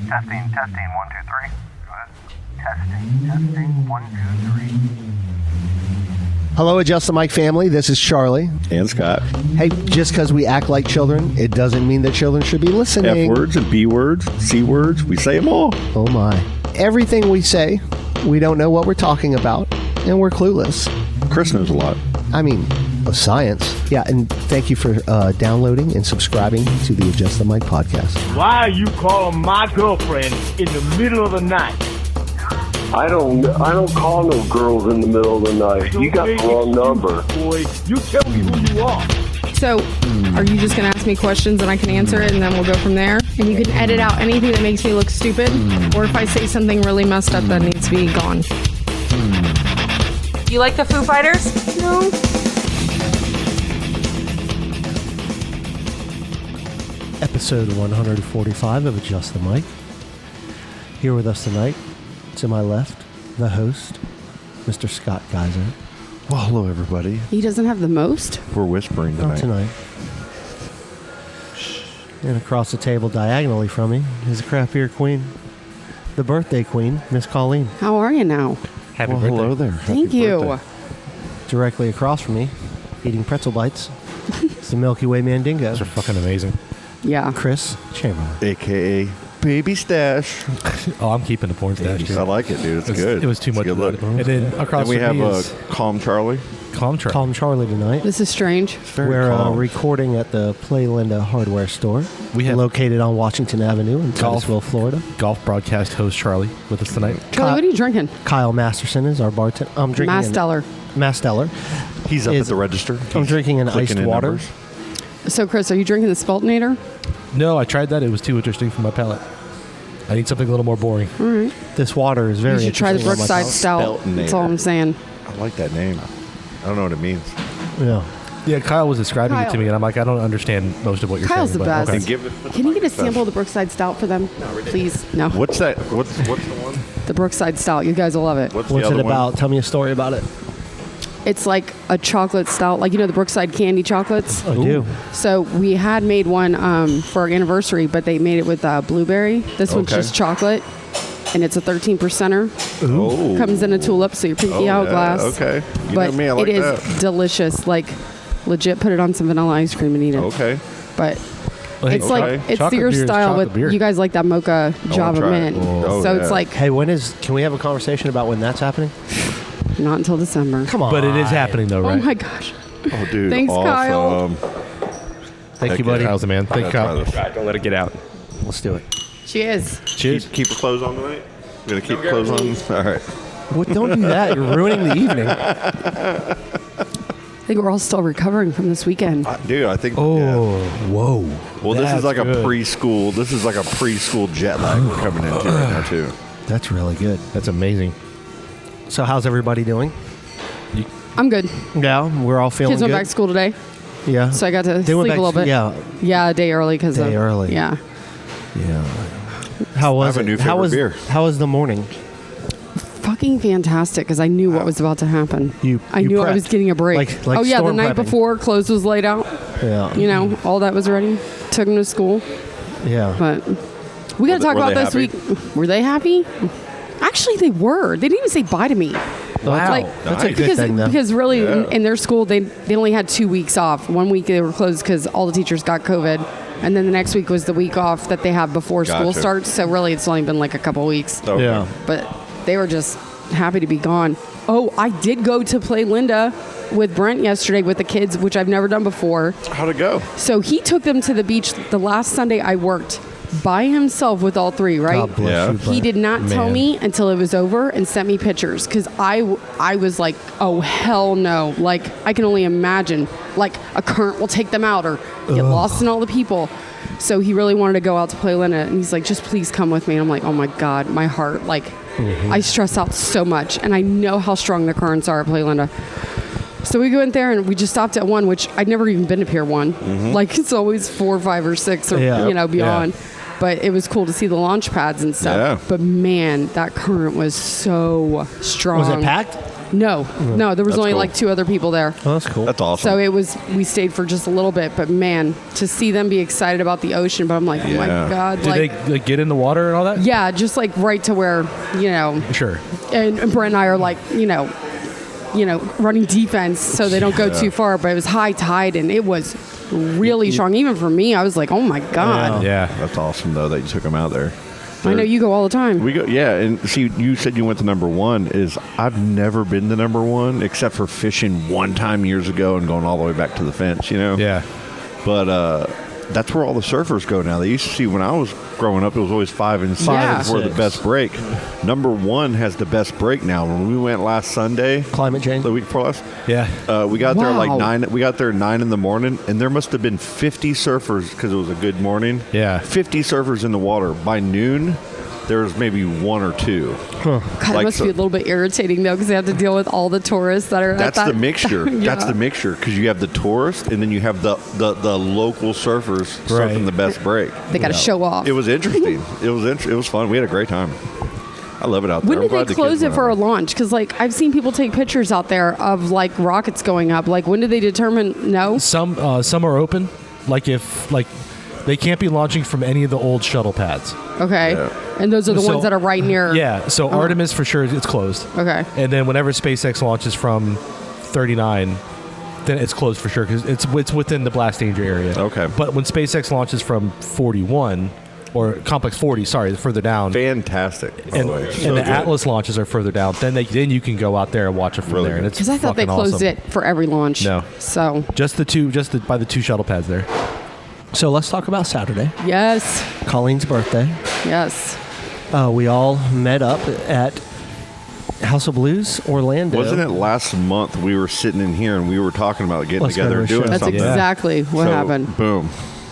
Testing, 1, 2, 3. Good. Testing, 1, 2, 3. Hello, Adjust the Mic family. This is Charlie. And Scott. Hey, just because we act like children, it doesn't mean that children should be listening. F words and B words, C words, we say them all. Oh my. Everything we say, we don't know what we're talking about, and we're clueless. Chris knows a lot. I mean, science. Yeah, and thank you for downloading and subscribing to the Adjust the Mic podcast. Why are you calling my girlfriend in the middle of the night? I don't call no girls in the middle of the night. You got the wrong number. Boy, you tell me who you are. So, are you just going to ask me questions and I can answer it and then we'll go from there? And you can edit out anything that makes me look stupid, or if I say something really messed up that needs to be gone. You like the Foo Fighters? No. Episode 145 of Adjust the Mic. Here with us tonight, to my left, the host, Mr. Scott Geyser. Well, hello, everybody. He doesn't have the most? We're whispering Not tonight. And across the table, diagonally from me, is the craft beer queen, the birthday queen, Miss Colleen. How are you now? Happy birthday. Hello there. Thank Happy you. birthday. Directly across from me, eating pretzel bites, it's the Milky Way Mandingo. Those are fucking amazing. Yeah. Chris Chamberlain. A.K.A. Baby Stash. Oh, I'm keeping the porn stash. I like it, dude. It's good. It was too It's a much. good look. And then across And we from have me is Calm Charlie. Calm Charlie. Calm Charlie tonight. This is strange. Very We're calm. recording at the Playalinda hardware store. We have located on Washington Avenue in Golf. Titusville, Florida. Golf broadcast host Charlie with us tonight. Charlie, what are you drinking? Kyle Masterson is our bartender. I'm drinking Masteller. He's up Is- at the register. I'm He's drinking an clicking iced in water. numbers. So, Chris, are you drinking the Speltinator? No, I tried that. It was too interesting for my palate. I need something a little more boring. All right. This water is very You should try the interesting on my Brookside palate. Stout. That's all I'm saying. I like that name. I don't know what it means. Yeah. Yeah, Kyle was describing it Kyle. to me, and I'm like, I don't understand most of what you're Kyle's saying. the but best. okay. And give it. Can you get a sample of the Brookside Stout for them? Please. No. What's that? What's the one? The Brookside Stout. You guys will love it. What's What's the it other about? one? Tell me a story about it. It's like a chocolate stout, like, you know, the Brookside candy chocolates. I do. So we had made one for our anniversary, but they made it with blueberry. This one's Okay. just chocolate, and it's a 13%er. Oh. Comes in a tulip, so your pinky Oh, out yeah, glass. Okay. You But know me, I like it is that. delicious. Like, legit, put it on some vanilla ice cream and eat it. Okay. But Well, hey, it's like it's chocolate your beer is style chocolate with beer. you guys like that mocha Java try it. mint. Oh, so yeah. it's like Hey, can we have a conversation about when that's happening? not until December. Come on. But it is happening, though, right? Oh my gosh. Oh, dude. Thanks, Kyle. awesome. Thank Heck you, buddy. yeah. Kyle's the man. Thank you, Kyle. Gotta try Don't let it get out. Let's do it. She is. Cheers. Keep her clothes on tonight? We're going to keep clothes on? All right. Well, don't do that. You're ruining the evening. I think we're all still recovering from this weekend. Dude, I think. Oh, yeah. whoa. Well, this is That's like good. a preschool. This is like a preschool jet lag we're coming into right now, too. That's really good. That's amazing. So how's everybody doing? I'm good. Yeah, we're all feeling Kids good. went back to school today, Yeah. so I got to They sleep went a back little to- bit. Yeah. Yeah, a day early because Day early. Yeah. Yeah. How was I have a it? new how favorite was beer. How was the morning? Fucking fantastic because I knew what was about to happen. you I knew I was prepped. getting a break. Like oh yeah, the storm night prepping. before, clothes was laid out. Yeah. You know, all that was ready. Took them to school, Yeah. but we got to talk were about they this happy? week. Were they happy? Actually, they were. They didn't even say bye to me. Wow. Like, That's a good because, thing, though. because really, Yeah. in their school, they only had 2 weeks off. 1 week they were closed because all the teachers got COVID, and then the next week was the week off that they have before school Gotcha. starts. So really, it's only been like a couple weeks. Okay. Yeah. But they were just happy to be gone. Oh, I did go to Playalinda with Brent yesterday with the kids, which I've never done before. How'd it go? So he took them to the beach the last Sunday I worked by himself with all three, right? God bless Yeah. you, He Brent. did not tell Man. me until it was over and sent me pictures because I was like, oh, hell no. Like, I can only imagine, like, a current will take them out or get lost in all the people. So he really wanted to go out to Playalinda, and he's like, just please come with me. And I'm like, oh, my God, my heart. Like, I stress out so much, and I know how strong the currents are at Playalinda. So we went there, and we just stopped at one, which I'd never even been to Pier 1. Like, it's always 4, 5, or 6 or, Yeah. beyond. But it was cool to see the launch pads and stuff. Yeah. But man, that current was so strong. Was it packed? No, there was That's only cool. like 2 other people there. Oh, that's cool. That's awesome. So we stayed for just a little bit, but man, to see them be excited about the ocean, but I'm like, oh my Yeah. God. Did like, they like, get in the water and all that? yeah, just like right to where, Sure. and Brent and I are like, running defense so they don't go too far, but it was high tide and it was really strong. Even for me, I was like, oh my God. Yeah. That's awesome though that you took them out there. I know you go all the time. We go, yeah, and see, you said you went to number 1. I've never been to number 1 except for fishing one time years ago and going all the way back to the fence, Yeah. But that's where all the surfers go now. They used to see when I was growing up, it was always 5 and 6 Yeah. for the best break. Number 1 has the best break now. When we went last Sunday, Climate change. the week before last, Yeah. we got there like Wow. 9. We got there 9 in the morning, and there must have been 50 surfers because it was a good morning. Yeah. 50 surfers in the water. By noon, there was maybe 1 or 2. God, it like must so- be a little bit irritating though, because they have to deal with all the tourists that are. That's at that. the mixture. Yeah. That's the mixture because you have the tourists and then you have the local surfers Right. surfing the best break. They got to show off. It was interesting. It was fun. We had a great time. I love it out there. When I'm did glad they the close kids it went for a out there. launch? Because like I've seen people take pictures out there of like rockets going up. Like when did they determine? No. Some are open. Like if like they can't be launching from any of the old shuttle pads. Okay. Yeah. And those are the So- ones that are right near. Yeah. So Artemis for sure it's closed. Okay. And then whenever SpaceX launches from 39, then it's closed for sure because it's within the blast danger area. Okay. But when SpaceX launches from 41 or Complex 40, sorry, further down, Fantastic. By and, the way. and So the good. Atlas launches are further down, then you can go out there and watch it from Really there. And good. it's Because I thought they fucking closed awesome. it for every launch. No. So Just by the 2 shuttle pads there. So let's talk about Saturday, yes, Colleen's birthday. yes. We all met up at House of Blues, Orlando. Wasn't it last month we were sitting in here and we were talking about getting Let's go together to and a doing show. That's something? exactly what So, happened. Boom.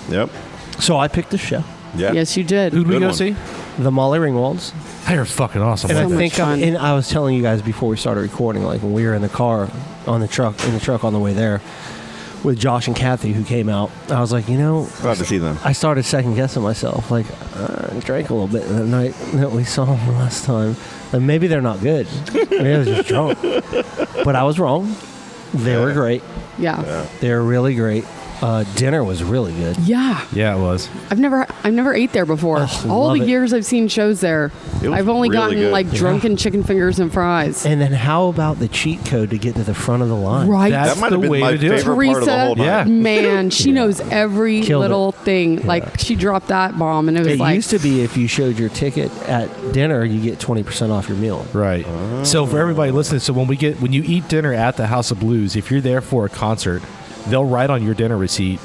Yep. So I picked the show, Yeah. Yes, you did. Who'd we Good go one. see? the Molly Ringwalds. They're fucking awesome. And So I much think fun. and I was telling you guys before we started recording, like when we were in the car in the truck on the way there with Josh and Kathy who came out, I was like, Glad to see them. I started second guessing myself. Like, I drank a little bit that night that we saw them last time. And maybe they're not good. Maybe I was just drunk. But I was wrong. They were great. Yeah. They were really great. Dinner was really good. Yeah. Yeah, it was. I've never ate there before. All love the it. years I've seen shows there, It was I've only really gotten good. like drunken chicken fingers and fries. And then how about the cheat code to get to the front of the line? Right. That's That might the have been way my to do it. favorite part of the whole night. Yeah. Man, she knows every Killed it. little thing. Like she dropped that bomb, and it was It like used to be if you showed your ticket at dinner, you get 20% off your meal. Right. So for everybody listening, so when you eat dinner at the House of Blues, if you're there for a concert, they'll write on your dinner receipt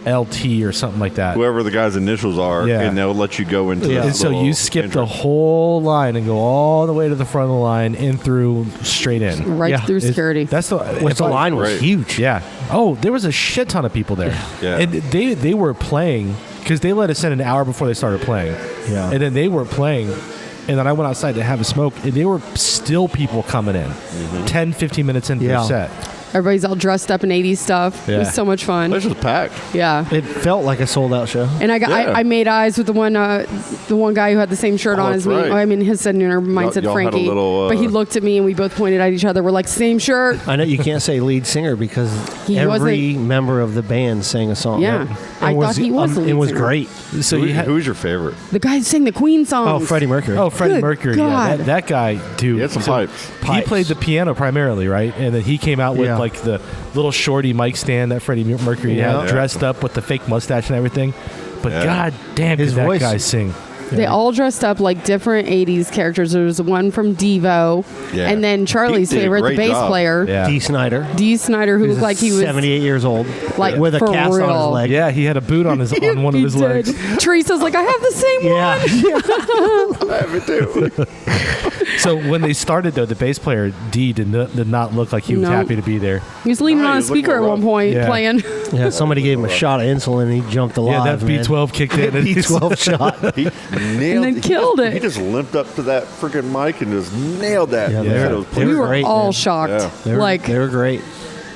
LT or something like that. Whoever the guy's initials are, Yeah. and they'll let you go into Yeah. the And so little you skip the entrance. whole line and go all the way to the front of the line, in through, straight in. right Yeah. through It's- security. That's the Which the line was Right. huge. Yeah. Oh, there was a shit ton of people there. Yeah. And they were playing because they let us in an hour before they started playing. Yeah. And then they were playing. And then I went outside to have a smoke, and there were still people coming in 10, 15 minutes into Yeah. the set. Everybody's all dressed up in 80s stuff. It was Yeah. so much fun. This was packed. Yeah. It felt like a sold out show. And I got Yeah. I made eyes with the one guy who had the same shirt Oh, on that's as me. right. I mean, his said Nooner, mine Y'all- said y'all had a Frankie. little, but he looked at me and we both pointed at each other. We're like, same shirt. I know you can't say lead singer because He every member of the band sang a song. Yeah. I thought he was the lead It was singer. great. So you had, Who's your favorite? The guy who sang the Queen songs. Oh, Freddie Mercury. oh, Freddie Good Mercury. God. Yeah, that guy, dude. He had some so pipes. He played the piano primarily, right? And then he came out with Yeah. like the little shorty mic stand that Freddie Mercury Yeah. had, dressed up with the fake mustache and everything. But Yeah. god damn, His did that voice. guy sing? They all dressed up like different 80s characters. There was one from Devo. Yeah. And then Charlie's He did a favorite, the great bass job. player, Yeah. Dee Snyder. Dee Snyder, who looked like he was 78 years old. like with a for cast on his real. leg. Yeah, he had a boot on his on one of He his did. legs. Teresa's like, I have the same one. Yeah. So when they started though, the bass player D did not look like he was No. happy to be there. He was leaning Right, on a he was looking speaker at one rough. point Yeah. playing. Yeah, somebody gave him a shot of insulin and he jumped alive. Yeah, that man. B12 kicked in. And B12 shot. He nailed then he killed just- it. He just limped up to that freaking mic and just nailed that. Yeah, He they said were- it was they We were were great, all man. shocked. Yeah. They were, Like, they were great.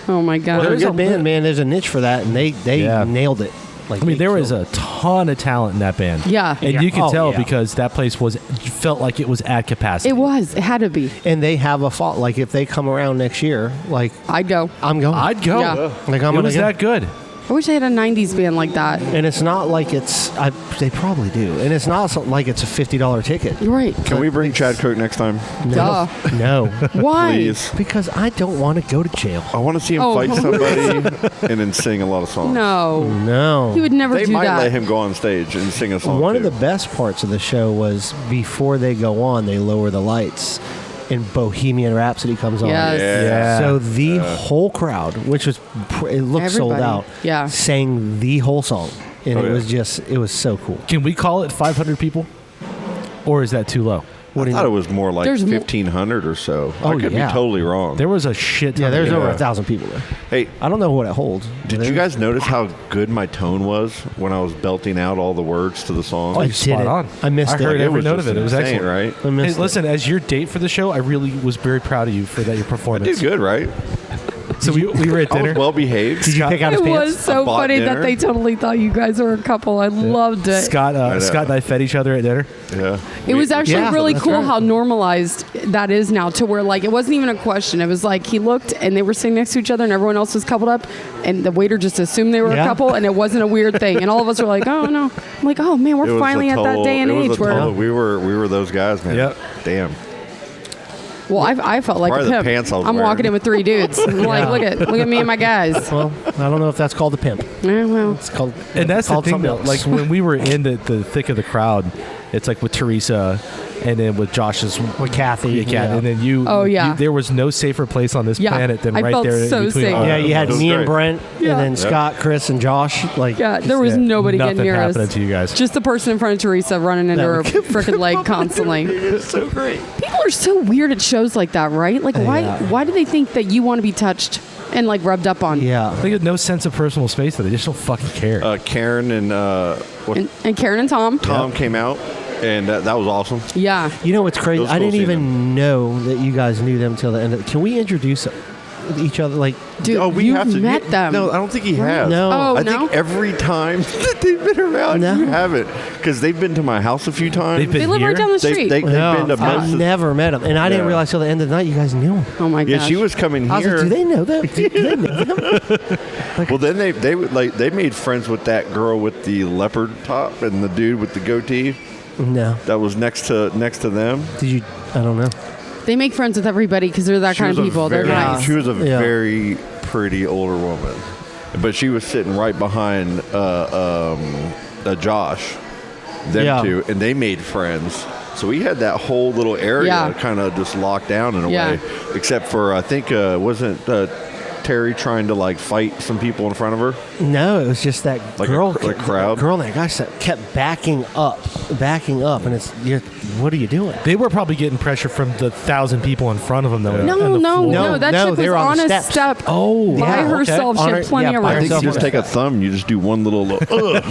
oh my God. They're a there's good a- band, man. There's a niche for that, and they Yeah. nailed it. Like I mean, they there was killed a ton of talent in that band. Yeah. And you can Oh, tell yeah. because that place felt like it was at capacity. It was. It had to be. and they have a fault. Like if they come around next year, like I'd go. I'm going. I'd go. Yeah. Like I'm It gonna was go. that good. I wish I had a 90s band like that. And it's not like they probably do. And it's not like it's a $50 ticket. You're right. Can we bring Chad Cook next time? Duh. No. Why? Please. Because I don't want to go to jail. I want to see him Oh. fight somebody and then sing a lot of songs. No. No. He would never They do might that. let him go on stage and sing a song. One of too. the best parts of the show was before they go on, they lower the lights and Bohemian Rhapsody comes on. Yes. Yeah. So the whole crowd, which was, it looked sold Everybody. out, Yeah. sang the whole song. And Oh, it yeah. was just, it was so cool. Can we call it 500 people? Or is that too low? What do I you thought it was more like There's mo- 1,500 or so. Oh, I could yeah. be totally wrong. There was a shit ton Yeah, there's of over people. 1,000 people there. Hey, I don't know what it holds. did you guys notice how good my tone was when I was belting out all the words to the song? Oh, I you're spot didn't. on. I missed I it. heard It every was note just of it. It was insane, excellent. right? I Hey, missed it. listen, as your date for the show, I really was very proud of you for that your I performance. did good, right? So we were at I dinner. was well behaved. Did you pick out his It pants? was so I bought funny dinner. that they totally thought you guys were a couple. I loved it. Scott, know. Scott and I fed each other at dinner. Yeah. It was actually Yeah, really that's cool right. how normalized that is now, to where like it wasn't even a question. It was like he looked and they were sitting next to each other and everyone else was coupled up, and the waiter just assumed they were Yeah. a couple, and it wasn't a weird thing. And all of us were like, "Oh no!" I'm like, "Oh man, It we're was finally a at that total- day and it was age a where." total- we were those guys, man. Yep. Damn. Well, I felt like Probably a the pimp. pants I was I'm wearing. walking in with 3 dudes. I'm like, look at me and my guys. Well, I don't know if that's called a pimp. Yeah, well, It's called. And that's the called thing, something though. else. Like when we were in the thick of the crowd, it's like with Teresa, and then with Josh's with Kathy. yeah, Kat, and then you. Oh, yeah. there was no safer place on this Yeah, planet than I right felt there so in between. safe. all Yeah, of you had That was me and great. Brent, Yeah. and then Scott, Chris, and Josh. Like, yeah, there was Yeah, nobody nothing getting near us. happening to you guys. Just the person in front of Teresa running into her That would- freaking leg constantly. it's so great. People are so weird at shows like that, right? Like, why do they think that you want to be touched and like rubbed up on? Yeah. They have no sense of personal space. Though. They just don't fucking care. Karen and And Karen and Tom. Tom came out, and that was awesome. Yeah. You know what's crazy? It was I cool didn't seeing even know that you guys knew them till the end. Can we introduce each other? Like, Dude, Oh, we you have to met them. No, I don't think he has. No. Oh, I no? think every time that they've been around, No. you haven't, because they've been to my house a few times. They've been They live here. right down the street. They've no, been to most I've of- never met them, and I didn't Yeah. realize till the end of the night you guys knew them. Oh my Yeah, gosh. she was coming I was here. like, do they know them? Do they know them? Well, then they would, like, they made friends with that girl with the leopard top and the dude with the goatee No. that was next to them. Did you? I don't know. They make friends with everybody because they're that She kind of was a people. They're very- nice. She was a Yeah. very pretty older woman, but she was sitting right behind Josh, them Yeah. two, and they made friends. So we had that whole little area Yeah. kind of just locked down in a Yeah. way, except for I think wasn't Terry trying to like fight some people in front of her? No, it was just that Like a girl. like crowd? Girl and that guy kept backing up, and it's. What are you doing? They were probably getting pressure from the 1,000 people in front of them. Though. No, on the no, floor. no. That No, chick they was were on on the a steps. step Oh, by yeah, okay. herself. She On had her- plenty yeah, of by I think room. you just take a thumb, you just do one little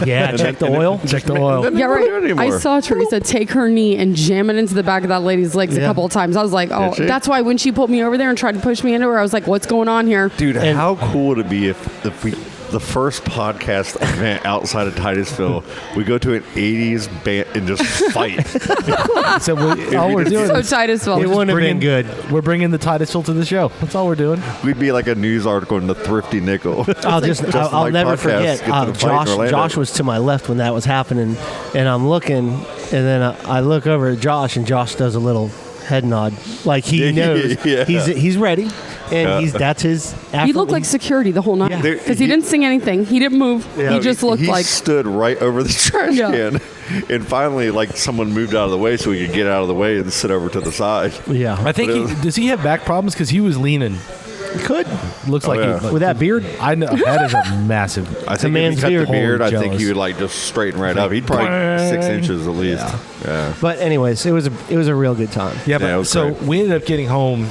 Yeah, check the oil. Check the oil. and then Yeah, they don't do it right. anymore. I saw Teresa take her knee and jam it into the back of that lady's legs a Yeah. couple of times. I was like, oh, Did she? that's why when she pulled me over there and tried to push me into her, I was like, what's going on here? Dude, And- how cool would it be if we the first podcast event outside of Titusville, we go to an 80s band and just fight. So all we're doing So is Titusville. It wouldn't have been good. We're bringing the Titusville to the show. That's all we're doing. We'd be like a news article in the Thrifty Nickel. I'll Like never podcasts forget. get to the fight in Josh Orlando. was to my left when that was happening, and I'm looking, and then I look over at Josh, and Josh does a little head nod, like he knows Yeah. he's ready, and that's his. He looked like security the whole night Yeah. because he didn't sing anything. He didn't move. Yeah, he just looked he like. stood right over the trash Yeah. can, and finally, like someone moved out of the way so we could get out of the way and sit over to the side. Yeah, I think does he have back problems? Because he was leaning. could Looks like yeah. he, with that beard. I know that is a massive. I think man's if he cut beard. the beard, I Holy think he jealous. would like just straighten right up. He'd probably Bang. 6 inches at least. Yeah. But anyways, it was a real good time. Yeah, Yeah, it but was so great. we ended up getting home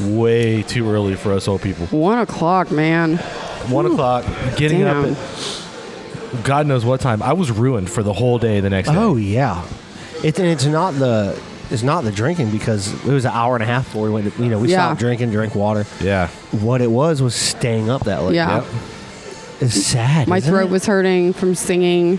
way too early for us old people. 1 o'clock, man. 1 o'clock, getting Damn. up at God knows what time. I was ruined for the whole day the next day. Oh yeah, it's not the drinking because it was an hour and a half before we went. We Yeah. stopped drinking, drank water. Yeah. What it was staying up that late. Yeah. Yep. It's sad. My isn't throat it? was hurting from singing.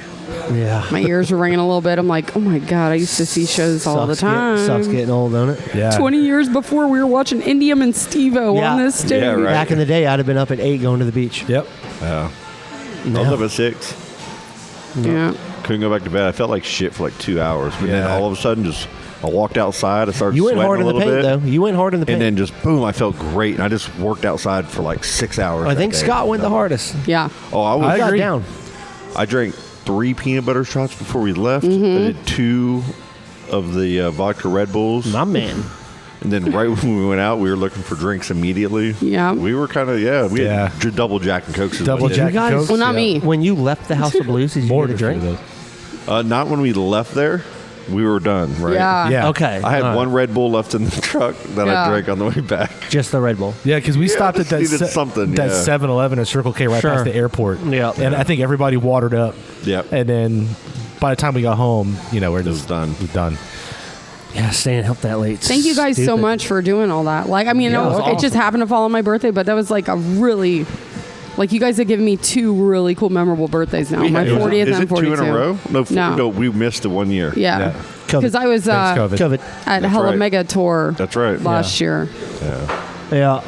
Yeah. My ears were ringing a little bit. I'm like, oh my God, I used to see shows all the time. Sucks getting old, don't it? Yeah. 20 years before we were watching Indium and Steve-O Yeah. on this stage. Yeah, right. Back in the day, I'd have been up at 8 going to the beach. Yep. Yeah. I was up at 6. Yeah. Couldn't go back to bed. I felt like shit for like 2 hours. But then Yeah. all of a sudden, I walked outside. I started You went sweating hard a in the little paint, bit. though. You went hard in the paint. And then just boom, I felt great. And I just worked outside for like 6 hours. I that think day. Scott went the hardest. Yeah. Oh, I was. I Got agree. down. I drank 3 peanut butter shots before we left. Mm-hmm. I did 2 of the vodka Red Bulls. My man. And then right when we went out, we were looking for drinks immediately. Yeah. We were kind of, we Yeah. had double Jack and Cokes. is Double what we did. Jack guys- and Cokes. Well, not yeah. me. When you left the House of Blues, did you More get a drink? Not when we left there. We were done, right? Yeah. Yeah. Okay. I had all right. one Red Bull left in the truck that Yeah. I drank on the way back. Just the Red Bull. Yeah, because we stopped at just that needed something, that yeah. 7-Eleven or Circle K right Sure. past the airport. Yeah. And I think everybody watered up. Yep. And then by the time we got home, we're was just done. We're done. Yeah, staying up that late. Thank you guys so Stupid. much for doing all that. Like, I mean, Yeah, it was it just happened to fall on my birthday, but that was like a really, like, you guys have given me 2 really cool, memorable birthdays now. My 40th Is and it 42. 2 in a row? No. No, we missed the 1 year. Yeah. COVID. Because I was Thanks, COVID. COVID. at That's Hella right. Mega Tour That's right. last year. Yeah.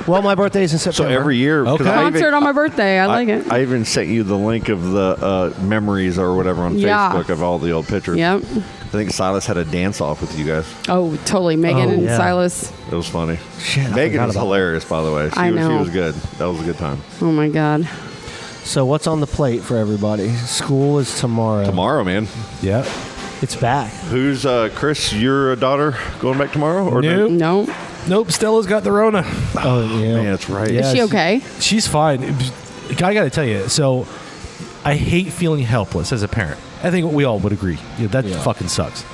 Well, my birthday's in So September. every year, 'cause Okay. I even- Concert on my birthday. I like it. I even sent you the link of the memories or whatever on Yeah. Facebook of all the old pictures. Yep. I think Silas had a dance off with you guys. Oh, totally. Megan Oh, and yeah. Silas. It was funny. Shit, I Megan forgot was about hilarious, by the way. I She know. was good. That was a good time. Oh my God. So what's on the plate for everybody? School is tomorrow. Tomorrow, man. Yeah. It's back. Who's Chris? Your daughter going back tomorrow? Or Nope. No. Nope. Stella's got the Rona. Oh, yeah. Man, that's right. Yeah. Is she okay? She's fine. I got to tell you, so I hate feeling helpless as a parent. I think we all would agree. That fucking sucks.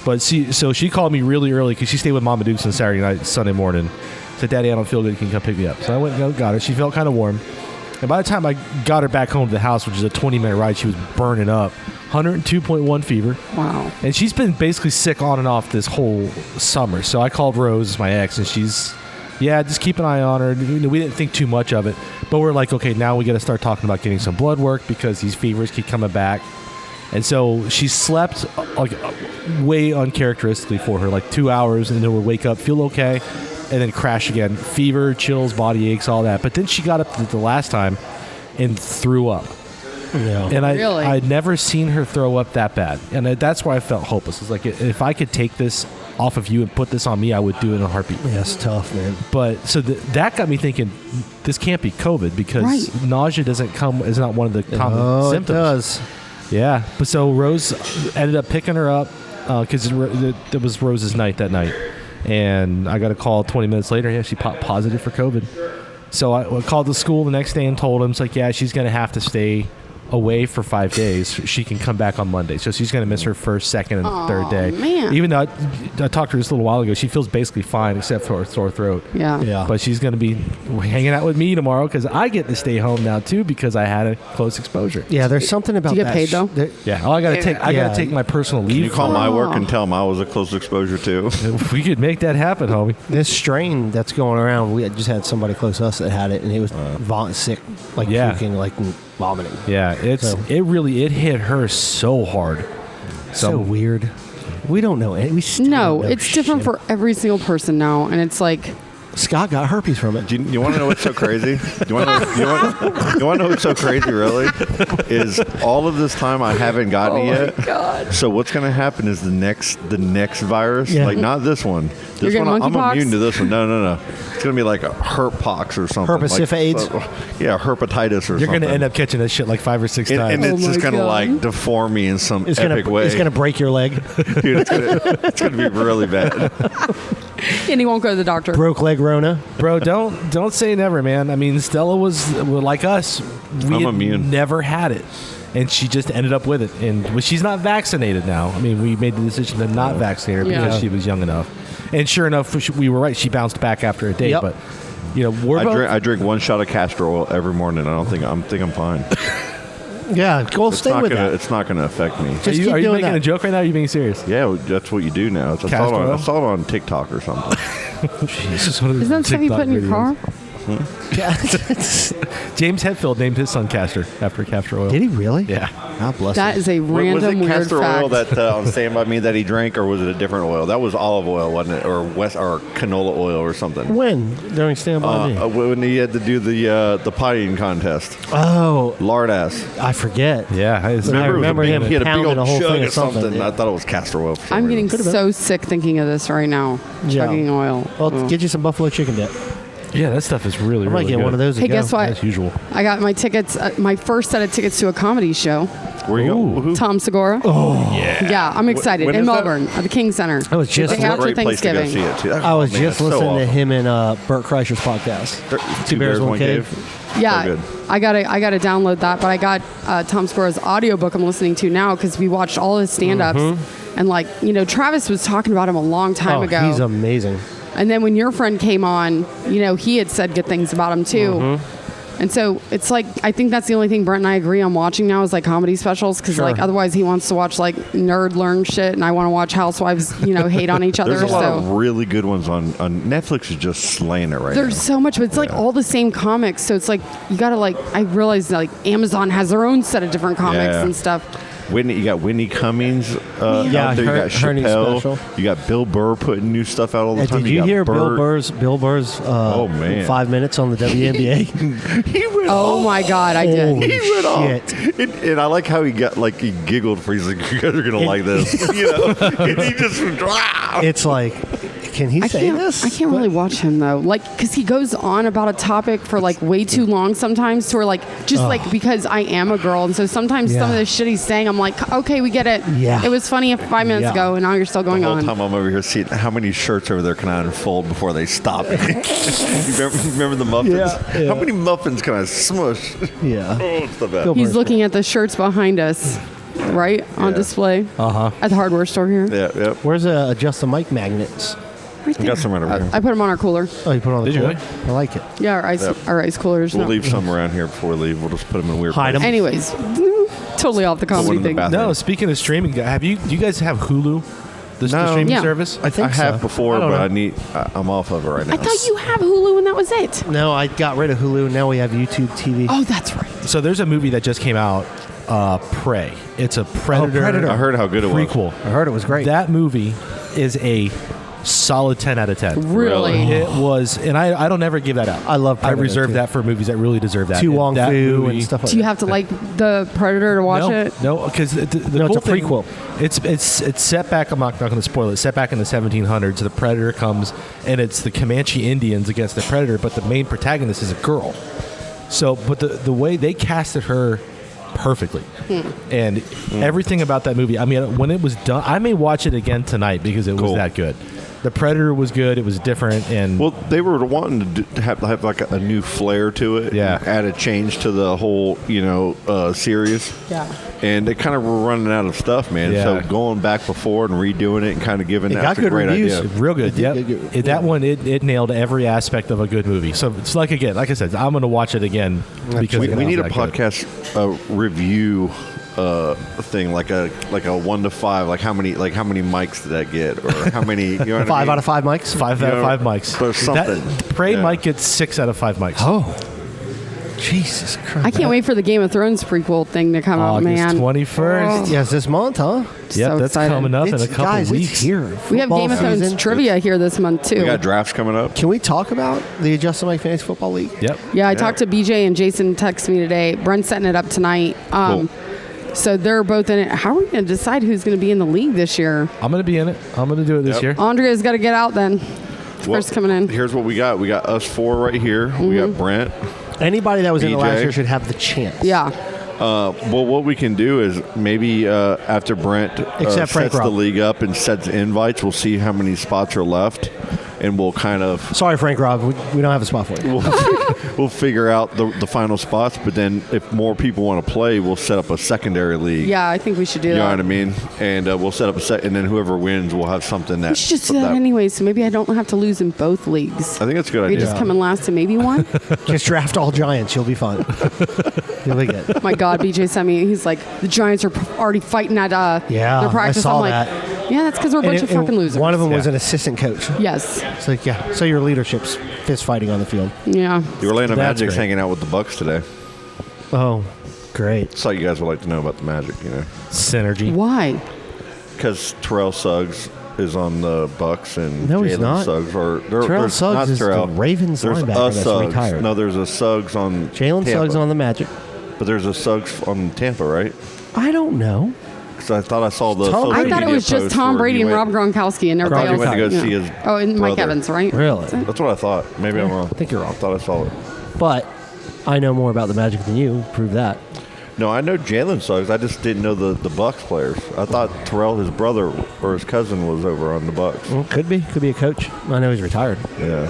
But she called me really early because she stayed with Mama Dukes on Saturday night, Sunday morning. Said, "Daddy, I don't feel good. Can you come pick me up?" So I went and got her. She felt kind of warm. And by the time I got her back home to the house, which is a 20-minute ride, she was burning up. 102.1 fever. Wow. And she's been basically sick on and off this whole summer. So I called Rose, my ex, and she's, just keep an eye on her. We didn't think too much of it. But we're like, okay, now we got to start talking about getting some blood work because these fevers keep coming back. And so she slept like way uncharacteristically for her, like 2 hours, and then would wake up, feel okay, and then crash again. Fever, chills, body aches, all that. But then she got up the last time and threw up. Yeah. And Really? I'd never seen her throw up that bad. And that's why I felt hopeless. It's like, if I could take this off of you and put this on me, I would do it in a heartbeat. Yeah, it's tough, man. But so that got me thinking, this can't be COVID because Right. nausea is not one of the common symptoms. It does. Yeah. But so Rose ended up picking her up because it was Rose's night that night. And I got a call 20 minutes later. Yeah, she popped positive for COVID. So I called the school the next day and told them, it's like, yeah, she's going to have to stay away for 5 days. She can come back on Monday. So she's going to miss her first, second, and third day. man. Even though I talked to her just a little while ago, she feels basically fine except for her sore throat. Yeah. Yeah. But she's going to be hanging out with me tomorrow because I get to stay home now too because I had a close exposure. Yeah, there's something about Do you get that paid, though? Yeah. Oh, I got to take my personal leave. You call my work and tell them I was a close exposure too. If we could make that happen, homie. This strain that's going around, we had just had somebody close to us that had it, and he was sick, like Yeah. puking, like vomiting. Yeah, it hit her so hard. So weird. We don't know it. We still No, don't know it's different shit. for every single person now. And it's like, Scott got herpes from it. Do you want to know what's so crazy? You want to know what's so crazy? Really, is all of this time I haven't gotten it yet. God. So what's going to happen is the next virus, Yeah. like not this one. You're This one getting I'm monkeypox? immune to this one. No. It's going to be like a herppox or something. Herpes AIDS? Yeah, herpetitis or You're something. going to end up catching that shit like 5 or 6 And times. it's Oh just my going to God. like deform me in some It's epic way. It's gonna break your leg. Dude, it's gonna be really bad. and he won't go to the doctor. Broke leg Rona. Bro, don't say never, man. I mean, Stella was like us. We I'm had immune. never had it, and she just ended up with it. And she's not vaccinated now. I mean, we made the decision to not vaccinate her because Yeah. she was young enough. And sure enough, we were right. She bounced back after a day. Yep. But we're both. I drink 1 shot of castor oil every morning. I think I'm fine. Yeah, go It's stay not with gonna. that. It's not gonna affect me. Just keep are you doing making that. a joke right now? Or are you being serious? Yeah, that's what you do now. I Castor oil? saw it on TikTok or something. Jesus, one of those Isn't that stuff you TikTok put in your videos. car? James Hetfield named his son Castor after castor oil. Did he really? Yeah. God bless That him. is a Was random it weird castor fact. oil that on Stand By Me that he drank, or was it a different oil? That was olive oil, wasn't it? Or canola oil or something. When? During Stand By Me? When he had to do the pie eating contest. Oh, Lard ass. I forget. Yeah. I remember him He had a big pounding old a whole chug thing of of something. I thought it was castor oil. For some I'm getting reason. so sick thinking of this right now. Yeah. Chugging oil. Well, Ugh. get you some buffalo chicken dip. Yeah, that stuff is really, I might really get good. one of those. Hey, to go. guess what? As usual. I got my tickets, my first set of tickets to a comedy show. Where you go? Who? Tom Segura. Oh, Yeah, I'm excited. when in is that? Melbourne at the King Center. I was just- The day That's a after great place to go Thanksgiving. see it too. I was Man, just that's so listening to awesome. him and Burt Kreischer's podcast. Two Bears, One Cave. Yeah, So good. I gotta download that. But I got Tom Segura's audiobook I'm listening to now because we watched all his stand-ups. And Travis was talking about him a long time ago. He's amazing. And then when your friend came on, he had said good things about him too. And so it's like, I think that's the only thing Brent and I agree on watching now is like comedy specials. Cause Sure. otherwise he wants to watch like nerd learn shit. And I want to watch housewives, hate on each other. There's a lot of So really good ones on Netflix. Is just slaying it right there's now. so much, but it's like all the same comics. So it's like, you gotta I realized Amazon has their own set of different comics Yeah. and stuff. You got Whitney Cummings out Yeah, there. You got her new Chappelle. special. You got Bill Burr putting new stuff out all the time. Did you got hear Bill Burt. Burr's Oh, man. 5 minutes on the WNBA? He went Oh my God, I did. Holy He went off. shit. And I like how he giggled for. He's like, "You guys are gonna like this," And he just It's like, can he say this? I can't really watch him though, because he goes on about a topic for way too long sometimes. To where because I am a girl, and so sometimes some of the shit he's saying, I'm like, okay, we get it. Yeah. It was funny 5 minutes Yeah. ago, and now you're still going The whole on. time I'm over here seeing how many shirts over there can I unfold before they stop me. remember the muffins? Yeah. How many muffins can I smush? Yeah. It's the best. Bill He's Burr's looking at the shirts behind us, right on Yeah. display Uh-huh. at the hardware store here. Yeah. Where's Adjust the Mic magnets? Right We got some right over here. I put them on our cooler. Oh, you put it on the Did you floor? really? I like it. Yeah, our ice coolers. We'll no. leave some around here before we leave. We'll just put them in weird Hide 'em. places. Anyways, totally off the one comedy in the thing. bathroom. No, speaking of streaming, do you guys have Hulu? The No. streaming Yeah. service? I think I have so. before, I don't but know. I'm off of it right now. I thought you have Hulu and that was it. No, I got rid of Hulu. Now we have YouTube TV. Oh, that's right. So there's a movie that just came out, Prey. It's a Predator, Predator. I heard how good it was. prequel. I heard it was great. That movie is a solid 10 out of 10. Really? It was, and I don't ever give that out. I love I Predator, reserve too. that for movies that really deserve that. Tu And Wong that Fu movie- and stuff like Do you that. have to like the Predator to watch it? No, because the No, it's cool a thing- prequel. It's set back. I'm not going to spoil it. Set back in the 1700s. The Predator comes, and it's the Comanche Indians against the Predator. But the main protagonist is a girl. So, but the way they casted her perfectly, and everything about that movie. I mean, when it was done, I may watch it again tonight because it was Cool. that good. The Predator was good. It was different, and Well, they were wanting to have like a new flair to it. Yeah. And add a change to the whole, series. Yeah. And they kind of were running out of stuff, man. Yeah. So going back before and redoing it and kind of giving It that's got a good great reviews. idea. real good. It Yep. did get- That one, it nailed every aspect of a good movie. So it's like I said, I'm going to watch it again because We it need a was that good. podcast review thing, like a 1 to 5, like how many mics did that get, or how many? You know what I 5 mean? out of 5 mics? 5 out of 5 mics. There's something. Prey Yeah. might get 6 out of 5 mics. Oh. Jesus Christ. I can't wait for the Game of Thrones prequel thing to come out, August man. 21st. Yes, this month, huh? Yep, So that's excited. coming up in a It's- couple guys, weeks. It's here. We have Football Game of Thrones season. trivia here this month too. We got drafts coming up. Can we talk about the Adjust the Mic Fantasy Football League? Yep. Yeah, I talked to BJ and Jason texted me today. Brent's setting it up tonight. Cool. So they're both in it. How are we going to decide who's going to be in the league this year? I'm going to be in it. I'm going to do it this Yep. year. Andrea's got to get out then. Well, First coming in. Here's what we got. We got us 4 right here. We got Brent. Anybody that was in the last BJ. year should have the chance. Yeah. Well, what we can do is maybe after Brent Except Frank sets the Robb. league up and sets invites, we'll see how many spots are left, and we'll kind of Sorry, Frank Robb. We don't have a spot for you. we'll figure out the final spots. But then, if more people want to play, we'll set up a secondary league. Yeah, I think we should do You know that. what I mean? And we'll set up a set, and then whoever wins will have something that. We should just do that anyway, so maybe I don't have to lose in both leagues. I think that's a good We idea. just come in last in maybe one. Just draft all Giants. You'll be fine. You'll be good. My God, BJ sent me. He's like, the Giants are already fighting at Yeah, their practice. I saw I'm like, that. Yeah, that's because we're a bunch of fucking losers. One of them was Yeah. an assistant coach. Yes. It's like, yeah. So your leadership's fist fighting on the field. Yeah. The Orlando That's Magic's great. hanging out with the Bucks today. Oh, great. That's all you guys would like to know about the Magic, you know. Synergy. Why? Because Terrell Suggs is on the Bucks and No, he's Jalen not. Suggs are Terrell there's Suggs not is the Terrell. Ravens There's linebacker a that's Suggs. retired. No, there's a Suggs on Jalen Tampa. Suggs on the Magic. But there's a Suggs on Tampa, right? I don't know. Because I thought I saw the Tom social Brady. I thought it media was just post Tom where Brady he and went- Rob Gronkowski and everybody He else. went to go Yeah. see his Oh, and Mike brother. Evans, right? Really? That's what I thought. Maybe I'm wrong. I think you're wrong. I thought I saw it. But I know more about the Magic than you. Prove that. No, I know Jalen Suggs. I just didn't know the Bucks players. I thought Terrell, his brother or his cousin, was over on the Bucks. Well, could be. Could be a coach. I know he's retired. Yeah,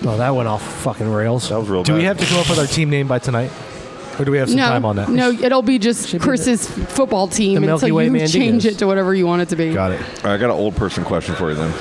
Oh, that went off fucking rails. that was real Do bad. we have to come up with our team name by tonight? Or do we have some time on that? No, it'll be just Chris's football team The Milky until Way you Mandigos. change it to whatever you want it to be. Got it. All right, I got an old person question for you then.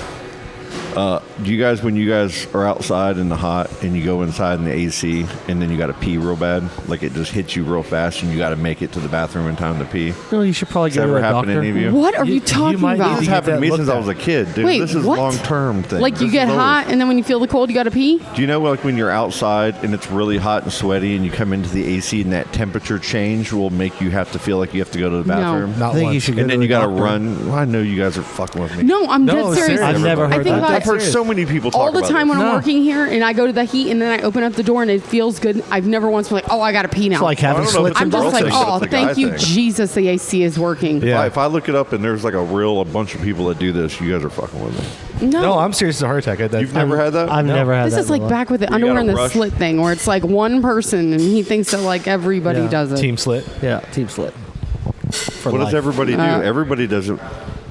Do you guys, when you guys are outside in the hot and you go inside in the AC and then you got to pee real bad, like it just hits you real fast and you got to make it to the bathroom in time to pee? No, you should probably Has go that to ever a happened doctor. to any of you? What are you You talking might need about? to This get happened to that me since looked I at. was a kid, dude. Wait, this is what? long-term thing. Like you This get is old. hot and then when you feel the cold, you got to pee? Do you know like when you're outside and it's really hot and sweaty and you come into the AC and that temperature change will make you have to feel like you have to go to the No. bathroom? Not I think you once. should go And then to you the got to doctor. run. Well, I know you guys are fucking with me. No, I'm No, dead serious. seriously. I've never I heard think that. about I've heard it so many people talk all the about time this. when I'm No. working here and I go to the heat and then I open up the door and it feels good. I've never once been like, oh, I got to pee now. It's like having I don't know if slits it's I'm and a just girl like, thing, but oh, it's a guy thank you, thing. Jesus, the AC is working. Yeah. If I look it up and there's like a bunch of people that do this, you guys are fucking with me. No, No, I'm serious as a heart attack. You've never had that? I've No. never had this that. is like in my life. back with the You underwear gotta and the rush. slit thing where it's like one person and he thinks that like everybody Yeah. does it. Team slit. Yeah, team slit. For What life. does everybody do? Uh, Everybody doesn't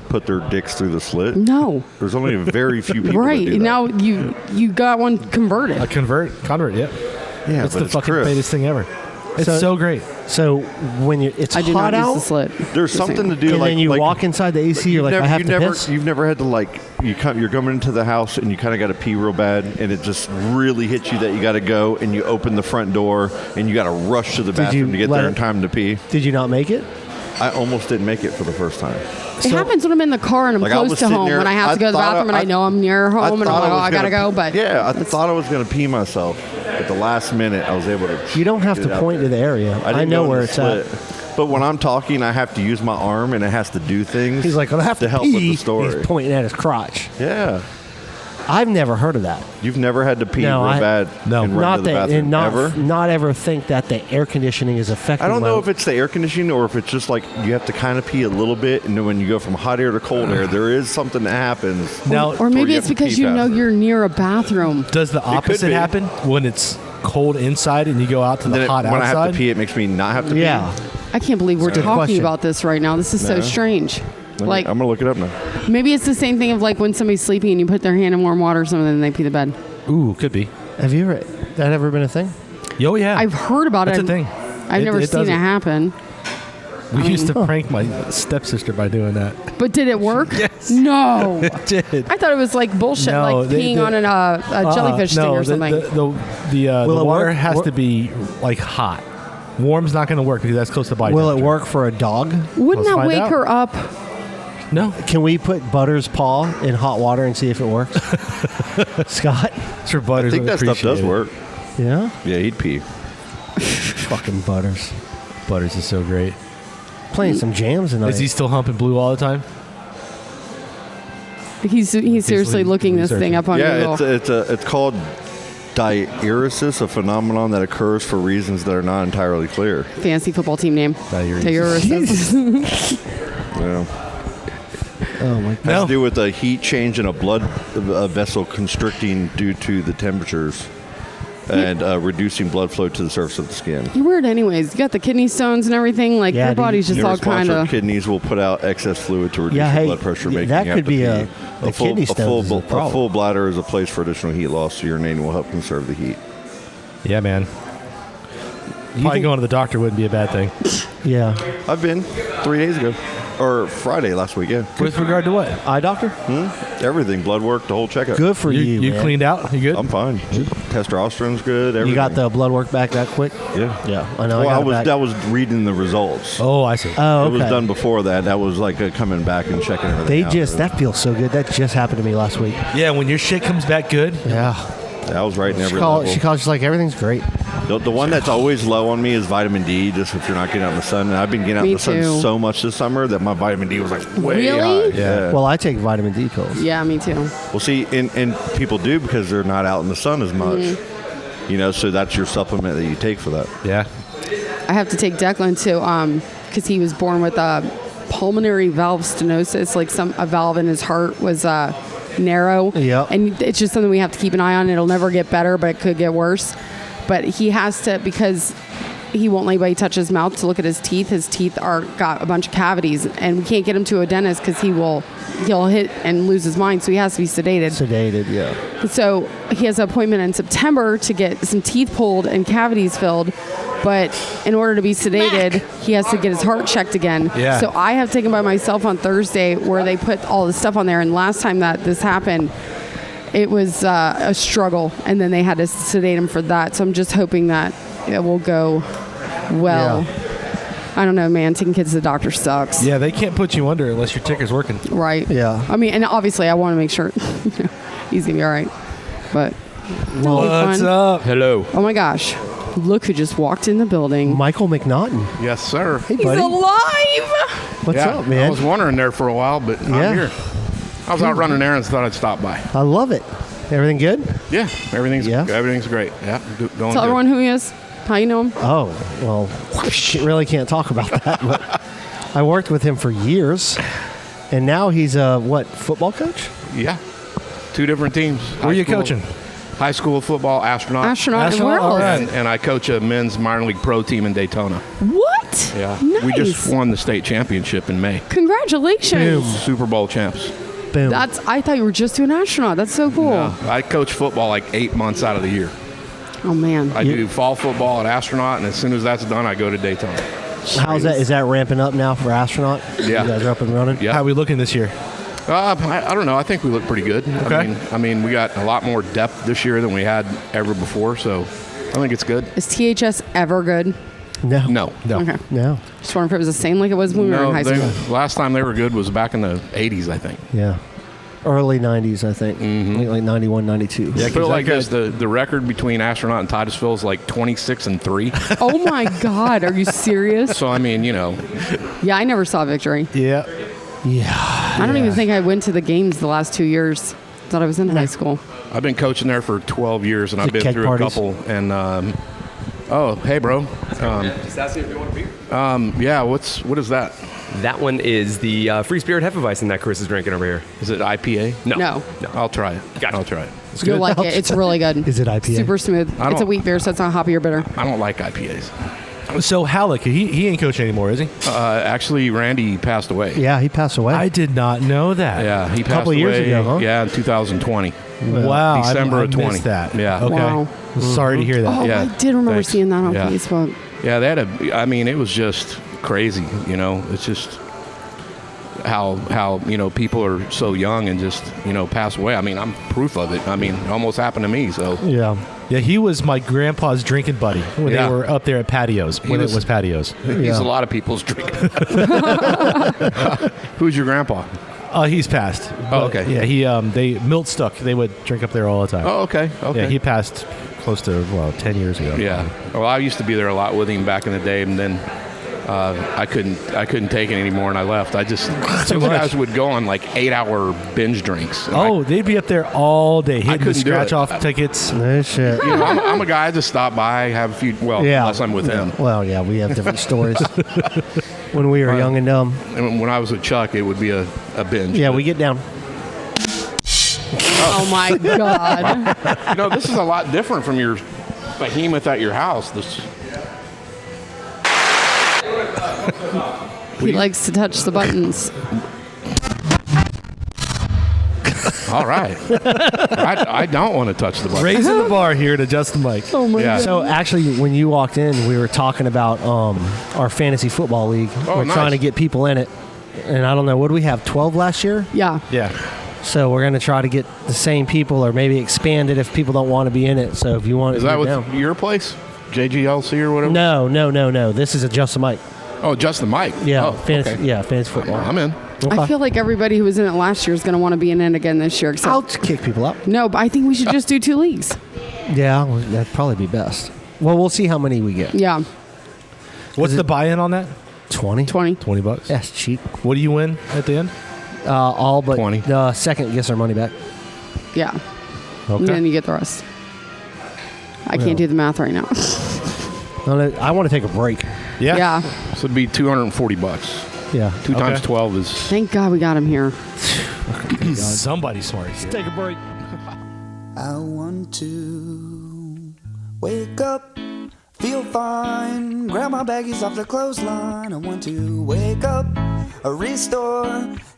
put their dicks through the slit. No. There's only very few people Right. that do that. Now you got one converted. A convert. Yeah. yeah, It's but the it's fucking Chris. greatest thing ever. It's so great. So when it's I do hot not use out, the slit. There's Just something to saying. do. and like, then you like, walk inside the AC, you're like, I have to piss. You've never had to like you're coming into the house and you kind of got to pee real bad and it just really hits you that you got to go and you open the front door and you got to rush to the Did you bathroom to get let there it- in time to pee. Did you not make it? I almost didn't make it for the first time. It happens when I'm in the car and I'm Like, I close was to sitting home there, when I have to go to the thought bathroom and I know I'm near home and I'm thought like, oh, was I gotta gonna- go. But yeah, I thought I was going to pee myself. At the last minute, I was able to. You don't have get to it out point there. to the area. I didn't know go in where the it's at. slit. But when I'm talking, I have to use my arm and it has to do things. He's like, I have to help pee. with the story. He's pointing at his crotch. Yeah, I've never heard of that. you've never had to pee No, real I- bad. No. and run Not to the that, bathroom and not ever. not ever think that the air conditioning is affecting. I don't my- know if it's the air conditioning or if it's just like you have to kind of pee a little bit, and then when you go from hot air to cold air, there is something that happens. Now, or where maybe you it's have to because pee you know faster. you're near a bathroom. does the opposite be. happen when it's cold inside and you go out to And the then hot when I have outside? to pee, it makes me not have to pee. Yeah. I can't believe we're Good talking question. about this right now. This is so No. strange. Like I'm gonna look it up now. maybe it's the same thing of like when somebody's sleeping and you put their hand in warm water or something and they pee the bed. Ooh, could be. Have you ever that ever been a thing? Oh yeah. I've heard about That's it. a thing. I've never seen does it happen. We used to prank my stepsister by doing that. But did it work? Yes. No. It did. I thought it was like bullshit, No, like they- peeing on a jellyfish no, thing or the- something. The Will it water work? has to be like hot. Warm's not going to work because that's close to body Will it temperature. work for a dog? Wouldn't let's that find wake out. her up? No. Can we put Butter's paw in hot water and see if it works? Scott? Sure, Butters I think would that stuff does appreciate it. work. Yeah? Yeah, he'd pee. Fucking Butters. Butters is so great. Playing some jams tonight. Is he still humping blue all the time? He's seriously looking this thing up on Yeah, Google. it's called diuresis, a phenomenon that occurs for reasons that are not entirely clear. Fancy football team name. Diuresis. Yeah. Oh my god. Has to do with a heat change in a blood vessel constricting due to the temperatures and reducing blood flow to the surface of the skin. You're weird anyways. You got the kidney stones and everything. Like Yeah, your dude. body's just all kind Irresponsible of. kidneys will put out excess fluid to reduce Yeah, your hey, blood pressure, making that you have could to be pee. a kidney stones is a problem. full bladder is a place for additional heat loss, so urinating will help conserve the heat. Yeah, man. Probably going to the doctor wouldn't be a bad thing. Yeah. I've been 3 days ago. or Friday last week. Yeah. With regard to what? Eye doctor? Everything, blood work, the whole checkup. Good for you. You man. cleaned out? You good? I'm fine. Testosterone's good. Everything. You got the blood work back that quick? Yeah. Yeah, I know. Well, I that was reading the results. Oh, I see. Oh, It okay. was done before that. That was like coming back and checking everything out. That feels so good. That just happened to me last week. Yeah, when your shit comes back good. Yeah. That was right in every She level. calls, she's like, everything's great. The one that's always low on me is vitamin D, just if you're not getting out in the sun. And I've been getting out in Me the sun too. so much this summer that my vitamin D was like way Really? high. Yeah. Well, I take vitamin D pills. Yeah, me too. Well, see, and people do because they're not out in the sun as much. You know, so that's your supplement that you take for that. Yeah. I have to take Declan too, because he was born with a pulmonary valve stenosis, like a valve in his heart was narrow. Yep. And it's just something we have to keep an eye on. It'll never get better, but it could get worse. But he has to, because he won't let anybody touch his mouth to look at his teeth. His teeth got a bunch of cavities, and we can't get him to a dentist because he'll hit and lose his mind. So he has to be sedated. Sedated, yeah. So he has an appointment in September to get some teeth pulled and cavities filled. But in order to be sedated, he has to get his heart checked again. Yeah. So I have taken by myself on Thursday where they put all the stuff on there. And last time that this happened, it was a struggle. And then they had to sedate him for that. So I'm just hoping that it will go well. Yeah. I don't know, man. Taking kids to the doctor sucks. Yeah, they can't put you under unless your ticker's working. Right. Yeah. I mean, and obviously I want to make sure he's going to be all right. But Well, What's fun. up? Hello. Oh my gosh. Look who just walked in the building. Michael McNaughton. Yes, sir. Hey, He's buddy. alive. What's Yeah, up, man? I was wandering there for a while, but Yeah. I'm here. I was out running errands, thought I'd stop by. I love it. Everything good? Yeah, everything's Yeah? everything's great. Yeah, going Tell good. everyone who he is. How you know him? Oh, well, really can't talk about that. But I worked with him for years, and now he's a, football coach? Yeah, 2 different teams. Where are you coaching? High school football, Astronaut. Astronaut. And where Astronaut, else? all right. And I coach a men's minor league pro team in Daytona. What? Yeah, Nice. we just won the state championship in May. Congratulations. Super Bowl champs. Boom. I thought you were just doing astronaut. That's so cool. No, I coach football like 8 months out of the year. Oh man. I do fall football at Astronaut, and as soon as that's done, I go to Daytona. How's that? Is that ramping up now for Astronaut? Yeah. You guys are up and running? Yeah. How are we looking this year? I don't know. I think we look pretty good. Okay. I mean, we got a lot more depth this year than we had ever before, so I think it's good. Is THS ever good? No. No. Okay. No. Just wondering if it was the same like it was when we were in high school. Last time they were good was back in the 80s, I think. Yeah. Early 90s, I think. I think like 91, 92. I feel like this, the record between Astronaut and Titusville is like 26-3. Oh my God. Are you serious? So, I mean, you know, Yeah, I never saw victory. Yeah. Yeah. I don't even think I went to the games the last 2 years. Thought I was in high school. I've been coaching there for 12 years, and I've been keg through parties? a couple. And, oh, hey, bro. Just ask you if you want a beer. Yeah, what is that? That one is the Free Spirit Hefeweizen that Chris is drinking over here. Is it IPA? No. I'll try it. Gotcha. I'll try it. You'll like it. It's really good. Is it IPA? Super smooth. I It's a don't- wheat beer, so it's not hoppy or bitter. I don't like IPAs. So Halleck, he ain't coaching anymore, is he? Actually, Randy passed away. Yeah, he passed away. I did not know that. Yeah, he passed couple away. years ago, huh? Yeah, in 2020. Wow. December I of 20. missed that. Yeah. Okay. Wow. Sorry to hear that. Oh, Yeah, I did remember thanks. seeing that on Yeah. Facebook. Yeah, they had I mean, it was just crazy, you know. It's just how you know, people are so young and just, you know, pass away. I mean, I'm proof of it. I mean, it almost happened to me, so. Yeah. Yeah, he was my grandpa's drinking buddy when Yeah. they were up there at patios, when it was patios. He's Yeah. a lot of people's drink. Who's your grandpa? He's passed. Oh, But, okay. Yeah, they Milt Stuck. They would drink up there all the time. Oh, okay. Okay. Yeah, he passed close to 10 years ago. Yeah. Well, I used to be there a lot with him back in the day, and then I couldn't take it anymore, and I left. Some much. guys would go on like 8-hour binge drinks. And Oh, they'd be up there all day hitting the couldn't do scratch it. off tickets. No shit. you know, I'm a guy to stop by, have a few. Well, Yeah. unless I'm with him. Well, yeah, we have different stories. When we were young and dumb. And when I was with Chuck, it would be a binge. Yeah, we get down. Oh my God. You know, this is a lot different from your behemoth at your house. This. He likes to touch the buttons. All right. I don't want to touch the button. Raising the bar here to adjust the mic. Oh my Yeah. God. So actually, when you walked in, we were talking about our fantasy football league. Oh, we're nice. trying to get people in it. and I don't know, what do we have, 12 last year? Yeah. Yeah. So we're going to try to get the same people or maybe expand it if people don't want to be in it. So if you want Is to that go with down. your place? JGLC or whatever? No. This is just the mic. Oh, just the mic. Yeah, Oh, fantasy, okay. yeah, fantasy football. I'm in. Okay. I feel like everybody who was in it last year is going to want to be in it again this year. Except I'll kick people up. no, but I think we should just do 2 leagues. Yeah, well, that'd probably be best. Well, we'll see how many we get. Yeah, What's the buy-in on that? 20? 20. $20. That's cheap. What do you win at the end? All but 20. the second gets their money back. Yeah. Okay. And then you get the rest. I can't do the math right now. I want to take a break. Yeah. Yeah. So it'd be $240. Yeah. 2 times Okay. 12 is. Thank God we got him here. Somebody's smart. Here. Take a break. I want to wake up, feel fine, grab my baggies off the clothesline. I want to wake up, restore,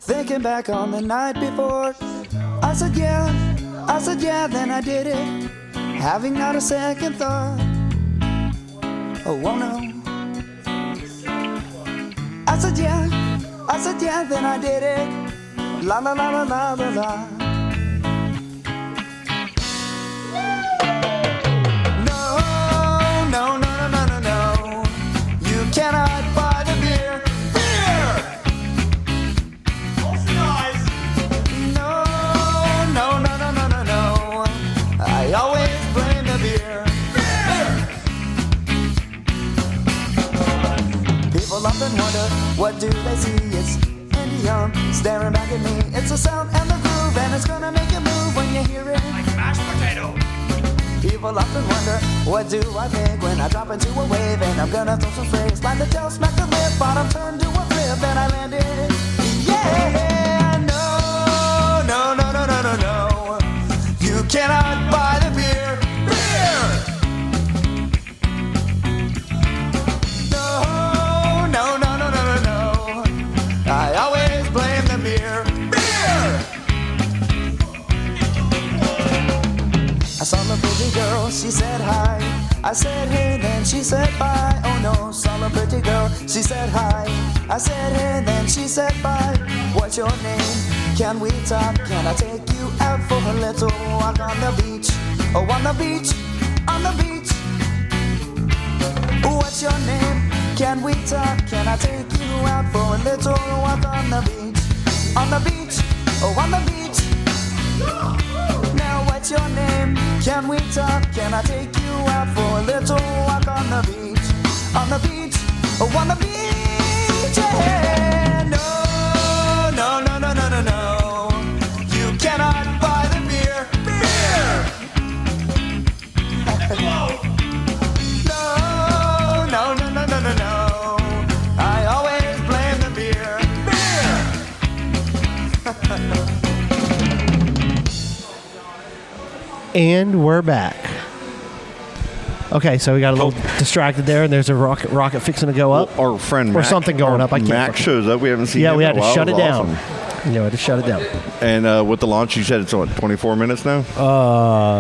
thinking back on the night before. I said yeah, then I did it, having not a second thought. Oh no. I said yeah, then I did it. La la la la la la la. No. You cannot buy the beer. Beer! No. I always blame the beer. Beer! People often wonder, what do they see? It's Andy Young staring back at me. It's the sound and the groove, and it's gonna make you move when you hear it. Like a mashed potato. People often wonder, what do I think when I drop into a wave and I'm gonna throw some sprays, slide the tail, smack the lip, bottom turn to a flip, and I landed. Yeah, no. You cannot buy the beer. Beer! No. I always blame the beer. Beer! I saw the pretty girl, she said hi. I said hey, then she said bye. Oh no, saw the pretty girl, she said hi. I said hey, then she said bye. What's your name? Can we talk? Can I take you out for a little walk on the beach? Oh, on the beach, on the beach. What's your name? Can we talk? Can I take you out for a little walk on the beach? On the beach, oh, on the beach. Now what's your name? Can we talk? Can I take you out for a little walk on the beach? On the beach, oh, on the beach, yeah. No. You cannot buy the beer. Beer! No. I always blame the beer. Beer! And we're back. Okay, so we got a little distracted there, and there's a rocket fixing to go up. Our friend Or Mac, something going up. I can't Mac fucking- shows up. We haven't seen Yeah, him we in had a to while. shut it was down. awesome. Yeah, we had to shut it down. And with the launch, you said it's what, 24 minutes now?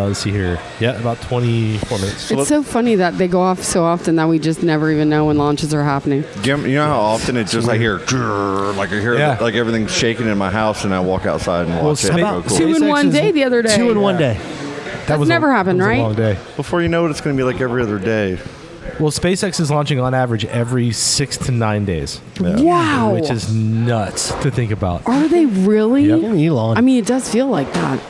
Let's see here. Yeah, about 24 minutes. It's so funny that they go off so often that we just never even know when launches are happening. You know how often it's just I hear, grrr, like I hear Yeah. like everything's shaking in my house, and I walk outside and watch it. How and about go, cool. 2 in 1 day the other day. 2 in 1 day. That was never happened, that was right? A long day. Before you know it, it's going to be like every other day. Well, SpaceX is launching on average every 6 to 9 days, Wow. which is nuts to think about. Are they really? Yep. Elon. I mean, it does feel like that.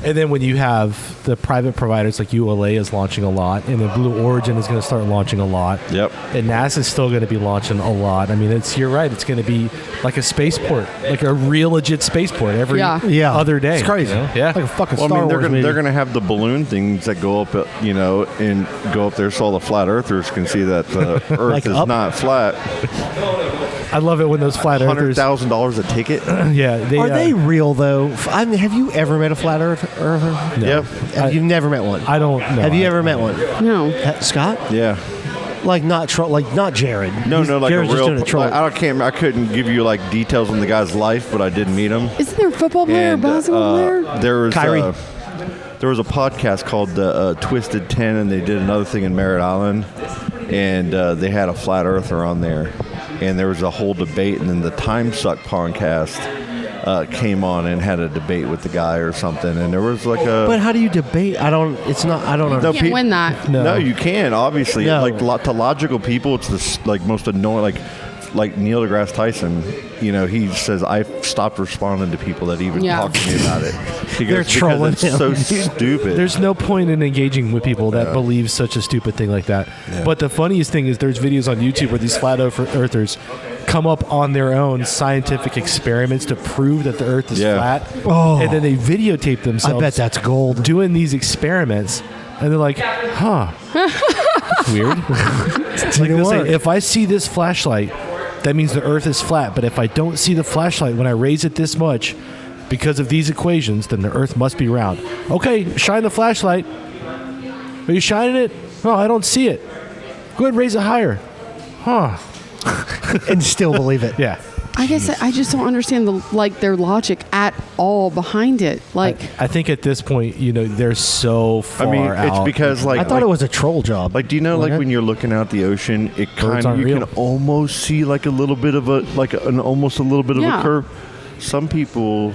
And then when you have the private providers like ULA is launching a lot, and then Blue Origin is going to start launching a lot. Yep. And NASA's still going to be launching a lot. I mean, you're right. It's going to be like a spaceport, like a real legit spaceport every other day. It's crazy. You know? Yeah. Like a fucking Well, Star I mean, Wars movie. they're going to have the balloon things that go up, and go up there so all the flat earthers can see that the Earth Like is up? not flat. I love it when those flat earthers. $100,000 a ticket. Yeah. Are they real though? I mean, have you ever met a flat earther? No. Yep. You've never met one. I don't know. Have you ever met one? No. Scott? Yeah. Like not Jared. No, like Jared's a just real. doing a troll. I couldn't give you like details on the guy's life, but I did meet him. Isn't there a football player, basketball player? There was Kyrie. there was a podcast called Twisted 10, and they did another thing in Merritt Island, and they had a flat earther on there. and there was a whole debate, and then the Time Suck podcast came on and had a debate with the guy or something, and there was like a. But how do you debate? I don't know. You can't win that. No, you can. Obviously, No. like to logical people, it's the like most annoying. Like Neil deGrasse Tyson, you know, he says I've stopped responding to people that even talk to me about it. He They're goes, trolling because it's so him. stupid. There's no point in engaging with people that believe such a stupid thing like that. Yeah. But the funniest thing is there's videos on YouTube where these flat earthers come up on their own scientific experiments to prove that the earth is flat. Oh. And then they videotape themselves. I bet that's gold. Doing these experiments. And they're like, huh. That's weird. Like they'll say, if I see this flashlight, that means the earth is flat. But if I don't see the flashlight when I raise it this much because of these equations, then the earth must be round. Okay, shine the flashlight. Are you shining it? No, I don't see it. Go ahead and raise it higher. Huh. And still believe it. Yeah. I guess I just don't understand their logic at all behind it. Like, I think at this point, you know, they're so far out. it's because I thought it was a troll job. Like, do you know, like when you're looking out the ocean, it kind of you can almost see like a little bit of almost a little bit of a curve. Some people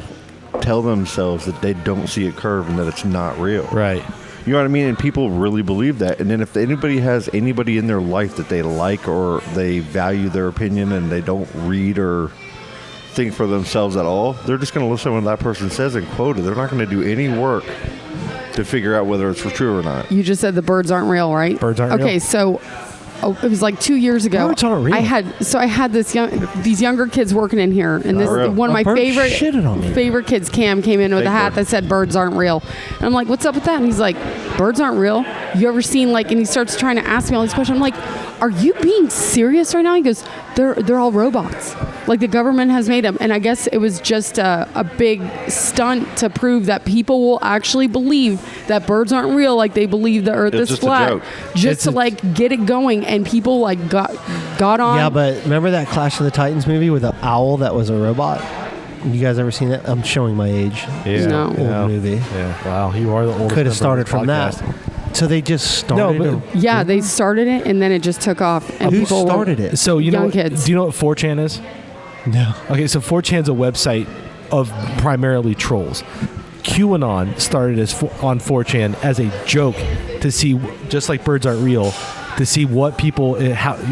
tell themselves that they don't see a curve and that it's not real. Right. You know what I mean? And people really believe that. And then if anybody has anybody in their life that they like or they value their opinion and they don't read or think for themselves at all, they're just going to listen to what that person says and quote it. They're not going to do any work to figure out whether it's true or not. you just said the birds aren't real, right? Birds aren't real. Okay, so it was like 2 years ago. Birds aren't real. I had these younger kids working in here, and this real. one of my Bird shitted on me. favorite kids, Cam, came in with a hat that said "Birds aren't real," and I'm like, "What's up with that?" And he's like, "Birds aren't real. You ever seen like?" And he starts trying to ask me all these questions. I'm like, "Are you being serious right now?" He goes, "They're all robots. Like the government has made them." And I guess it was just a big stunt to prove that people will actually believe that birds aren't real, like they believe the Earth It's is just a flat, joke. just to like get it going. And people like got on. Yeah, but remember that Clash of the Titans movie with the owl that was a robot? You guys ever seen that? I'm showing my age. Yeah. No. Old movie. Yeah. Wow. You are the oldest. Could member have started of from this that. podcast. So they just started. No, but Yeah, they started it and then it just took off. And Who people started it? So you Young know, kids. do you know what 4chan is? No. Okay, so 4chan's a website of primarily trolls. QAnon started on 4chan as a joke to see, just like birds aren't real, to see what people,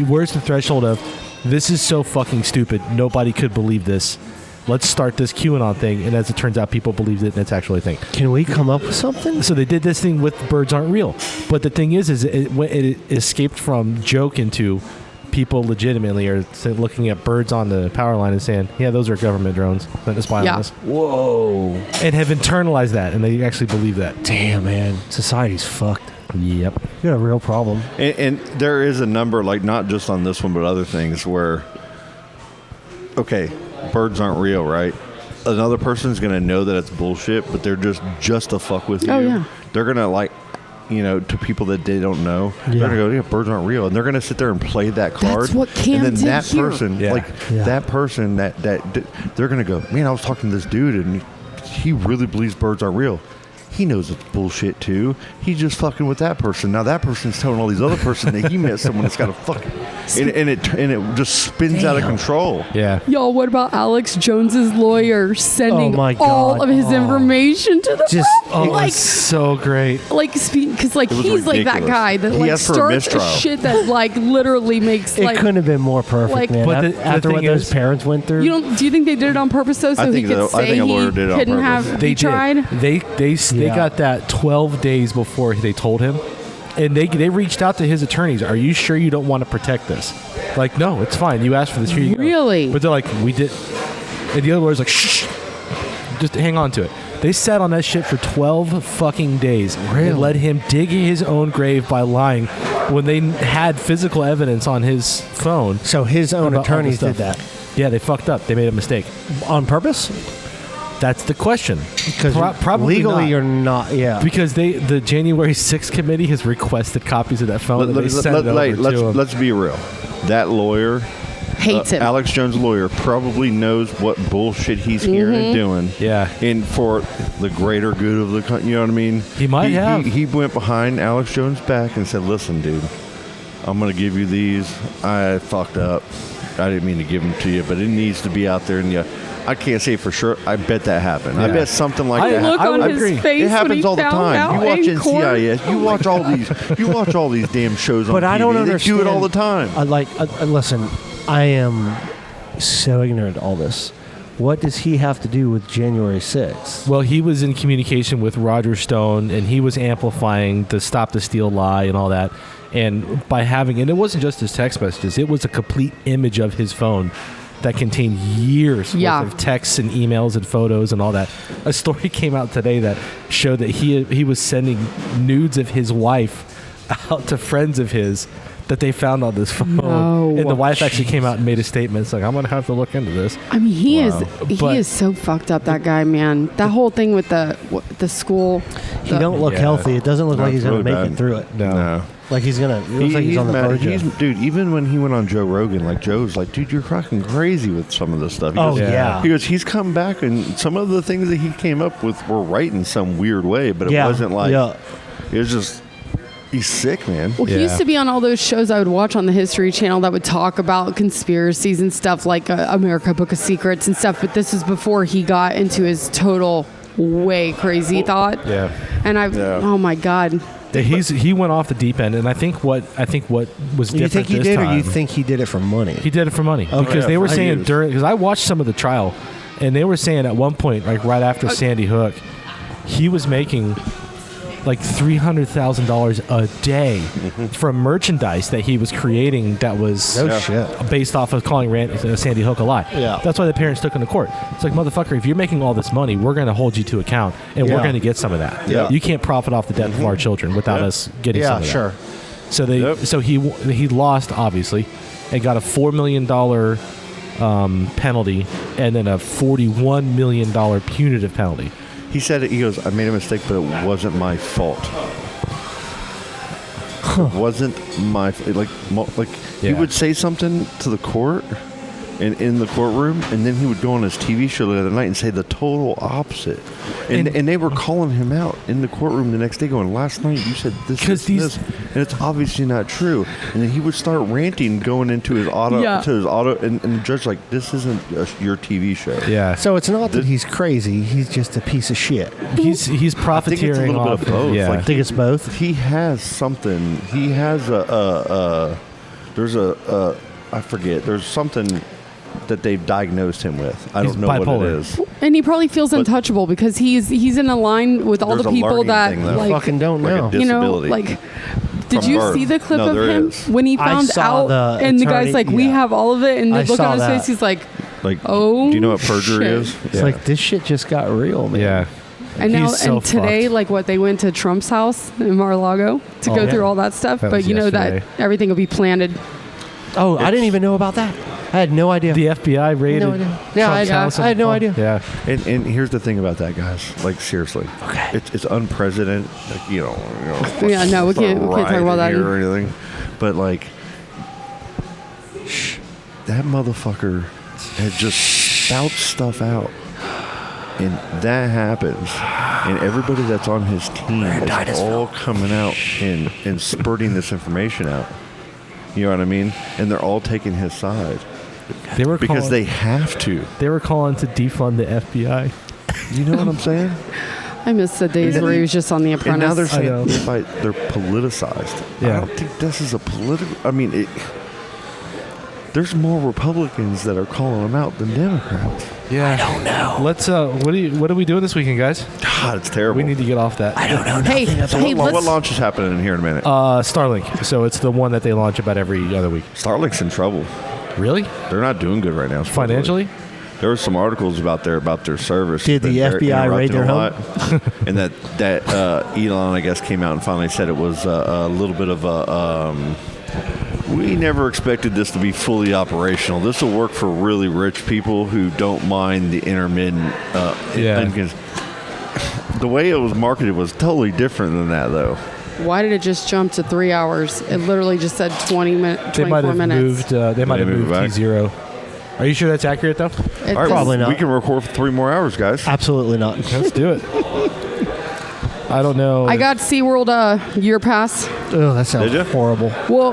where's the threshold of, this is so fucking stupid, nobody could believe this. Let's start this QAnon thing, and as it turns out, people believed it, and it's actually a thing. Can we come up with something? So they did this thing with birds aren't real, but the thing is it escaped from joke into people legitimately are looking at birds on the power line and saying, yeah, those are government drones that spy on us. Whoa. And have internalized that, and they actually believe that. Damn, man. Society's fucked. Yep. You got a real problem. And there is a number, like not just on this one, but other things where, okay, birds aren't real, right? Another person's going to know that it's bullshit, but they're just to fuck with you. Oh, yeah. They're going to like, you know, to people that they don't know, they're going to go, yeah, birds aren't real. And they're going to sit there and play that card. That's what Cam and then did that here. person, Yeah. that person, that they're going to go, man, I was talking to this dude and he really believes birds are real. He knows it's bullshit too. He's just fucking with that person. Now that person's telling all these other person that he met someone that's got a fucking, and it just spins out of control. Yeah. Y'all, what about Alex Jones's lawyer sending Oh, my all God. of his information to the Just- press? Oh, like, it's so great. because like It was he's like that ridiculous. guy that He like asked for a starts mistrial. shit that like literally makes It like. couldn't have been more perfect, like- man. But the After what thing those is- parents went through. Do you think they did it on purpose though, so I he think could so. I say think a lawyer he did it on couldn't purpose. have? They he did. tried. They Yeah. got that 12 days before they told him, and they reached out to his attorneys. Are you sure you don't want to protect this? Like, no, it's fine. You asked for this. Here you go. Really? But they're like, we did. And the other lawyer's like, shh, just hang on to it. They sat on that shit for 12 fucking days. Really? And let him dig his own grave by lying when they had physical evidence on his phone. So his own about all attorneys this did that stuff. Yeah, they fucked up. They made a mistake. on purpose? That's the question. Because Probably legally not. you're not. Yeah. Because the January 6th committee has requested copies of that phone, and they sent it over to him. Let's be real. That lawyer, Hates him. Alex Jones' lawyer, probably knows what bullshit he's hearing and doing. Yeah. And for the greater good of the country, you know what I mean? He might have. He went behind Alex Jones' back and said, listen, dude, I'm going to give you these. I fucked up. I didn't mean to give them to you, but it needs to be out there. And I can't say for sure. I bet that happened. I bet something like that. Look on his agree. face It happens when he all the found time. out You watch in court. NCIS. You watch all these. You watch all these damn shows on But TV. I don't They understand. do it all the time. Listen, I am so ignorant to all this. What does he have to do with January 6th? Well, he was in communication with Roger Stone, and he was amplifying the Stop the Steal lie and all that. And by having, and it wasn't just his text messages, it was a complete image of his phone that contained years worth of texts and emails and photos and all that. A story came out today that showed that he was sending nudes of his wife out to friends of his that they found on this phone. No. And the wife actually came out and made a statement. It's like, I'm going to have to look into this. I mean, he But- is so fucked up, that guy, man. That whole thing with the school. He don't look healthy. It doesn't look like he's going to make it through it. No. Like he's going to. It looks like he's on the mad. verge. Dude, even when he went on Joe Rogan, like Joe's like, dude, you're fucking crazy with some of this stuff. He Oh, goes, yeah. He goes, he's come back, and some of the things that he came up with were right in some weird way, but it wasn't like. Yeah. It was just. He's sick, man. Well, he used to be on all those shows I would watch on the History Channel that would talk about conspiracies and stuff like America Book of Secrets and stuff. But this was before he got into his total way crazy thought. Yeah. And oh my God. He went off the deep end, and I think what was different You think he this did, time, or you think he did it for money? he did it for money? Okay. Because they were I saying use. because I watched some of the trial, and they were saying at one point, like right after Sandy Hook, he was making like $300,000 a day from merchandise that he was creating that was No shit. based off of calling Sandy Hook a lie. Yeah. That's why the parents took him to court. It's like, motherfucker, if you're making all this money, we're going to hold you to account, and we're Yeah. going to get some of that. Yeah. You can't profit off the death of our children without us getting some Yeah, of that. sure. So he lost, obviously, and got a $4 million penalty, and then a $41 million punitive penalty. He said it. He goes, I made a mistake, but it wasn't my fault. It wasn't my he Yeah. would say something to the court and in the courtroom, and then he would go on his TV show the other night and say the total opposite. And they were calling him out in the courtroom the next day, going, "Last night you said this, 'Cause this, and it's obviously not true." And then he would start ranting, going into his auto, and the judge like, "This isn't your TV show." Yeah. So it's not that he's crazy. He's just a piece of shit. He's I think it's a profiteering little bit off of both. Yeah. I think it's both. He has something. He has I forget. There's something that they've diagnosed him with. I He's don't know what bipolar. it is. And he probably feels untouchable because he's in a line with all There's the a people learning that thing, though. like Fucking don't Like a know. you know disability. like. Did From you birth. see the clip No, of there him is. when he I found saw out the and the attorney- guy's like, "We yeah. have all of it," and the I look saw on his that. face, he's like, Like, "Oh, do you know what perjury shit." is? It's like this shit just got real, man. Yeah. And now, He's so and today, fucked. like what they went to Trump's house in Mar-a-Lago to Oh, go yeah. through all that stuff, That but was you know yesterday. that everything will be planted. Oh, I didn't even know about that. I had no idea. The FBI raided No idea. Yeah, Trump's house I had no idea. Yeah. And here's the thing about that, guys. Like, seriously. Okay. It's unprecedented. Like, you know Yeah, no, we can't talk about that. here or anything. But, like, that motherfucker had just spouts stuff out. And that happens. And everybody that's on his team is all coming out and spurting this information out. You know what I mean? And they're all taking his side. They were Because calling, they have to. they were calling to defund the FBI. You know what I'm saying? I miss the days where he was just on The And now they're Apprentice. saying they're politicized. Yeah. I don't think this is a political. I mean, there's more Republicans that are calling them out than Democrats. Yeah. I don't know. Let's what are we doing this weekend, guys? God, it's terrible. We need to get off that. I don't know. Hey, So hey, what let's. launch is happening in here in a minute? Starlink. So it's the one that they launch about every other week. Starlink's in trouble. Really? They're not doing good right now. supposedly. Financially? There were some articles about their service. Did the They're FBI raid their interrupting a lot. And that Elon, I guess, came out and finally said it was a little bit of a. We never expected this to be fully operational. This will work for really rich people who don't mind the intermittent. The way it was marketed was totally different than that, though. Why did it just jump to 3 hours? It literally just said 24 They might have minutes. moved. They might have moved back? T0. Are you sure that's accurate though? It All right, Probably we not. can record for 3 more hours, guys. Absolutely not. Let's do it. I don't know. I got SeaWorld year pass. Oh, that sounds Did ya? horrible. Well,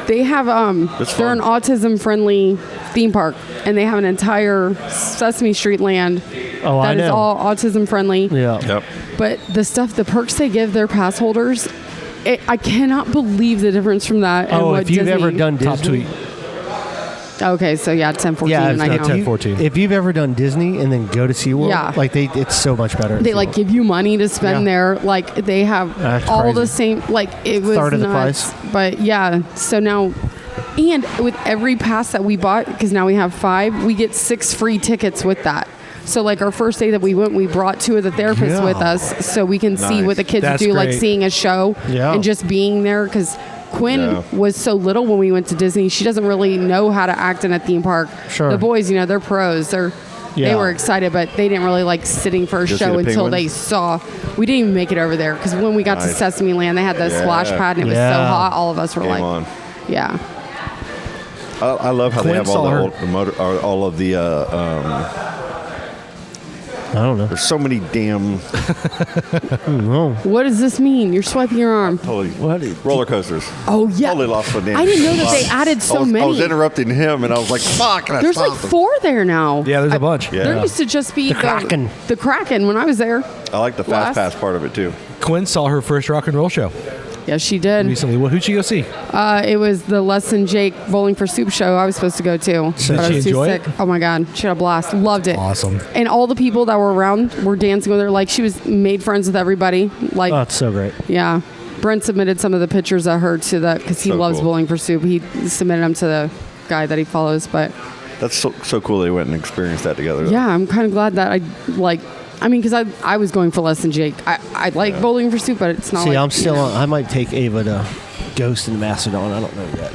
they have That's they're an fun. autism friendly theme park, and they have an entire Sesame Street land Oh, I that is know. all autism friendly. Yeah. Yep. But the perks they give their pass holders, I cannot believe the difference from that. and Oh, what if you've Disney, ever done Top Disney, tweet. Okay, so yeah, 10-14 yeah, I if, know. 10-14. if you've ever done Disney and then go to SeaWorld, Yeah. like it's so much better. at They SeaWorld. like give you money to spend Yeah. there. Like they have That's all crazy. the same. Like it was Third of the nuts. price. But yeah, so now, and with every pass that we bought, because now we have 5, we get 6 free tickets with that. So like our first day that we went, we brought 2 of the therapists Yeah. with us, so we can see Nice. what the kids That's do, like great. seeing a show Yeah. and just being there. Because Quinn Yeah. was so little when we went to Disney, she doesn't really know how to act in a theme park. Sure. The boys, they're pros. They Yeah. were excited, but they didn't really like sitting for a Go see show the until penguins? they saw. We didn't even make it over there because when we got to Nice. Sesame Land, they had the Yeah. splash pad and it was so Yeah. hot. All of us were Game like, on. yeah. I love how they Quinn have all saw the her- old, the motor, all of the. I don't know. There's so many damn What does this mean? You're swiping your arm. totally What? roller coasters. Oh yeah. Totally lost my damn. I didn't know that they spot. added so I was many. interrupting him, and I was like, "Fuck!" And I There's like stopped him. 4 there now. Yeah, there's a bunch. Yeah. There used to just be the Kraken. The Kraken when I was there. I like the Last- fast pass part of it too. Quinn saw her first rock and roll show Yes, she did. recently. Well, who'd she go see? It was the Les and Jake Bowling for Soup show I was supposed to go to. Did but I she was too enjoy sick. it? Oh my God. She had a blast. Loved it. Awesome. And all the people that were around were dancing with her. Like she was made friends with everybody. Like, Oh, it's so great. yeah. Brent submitted some of the pictures of her to that because he So loves cool. Bowling for Soup. He submitted them to the guy that he follows. But That's so cool. They went and experienced that together. yeah, I'm kind of glad that because I was going for Les and Jake. I like Bowling for Soup, but it's not See, like, I'm still on. I might take Ava to Ghost and Mastodon. I don't know yet.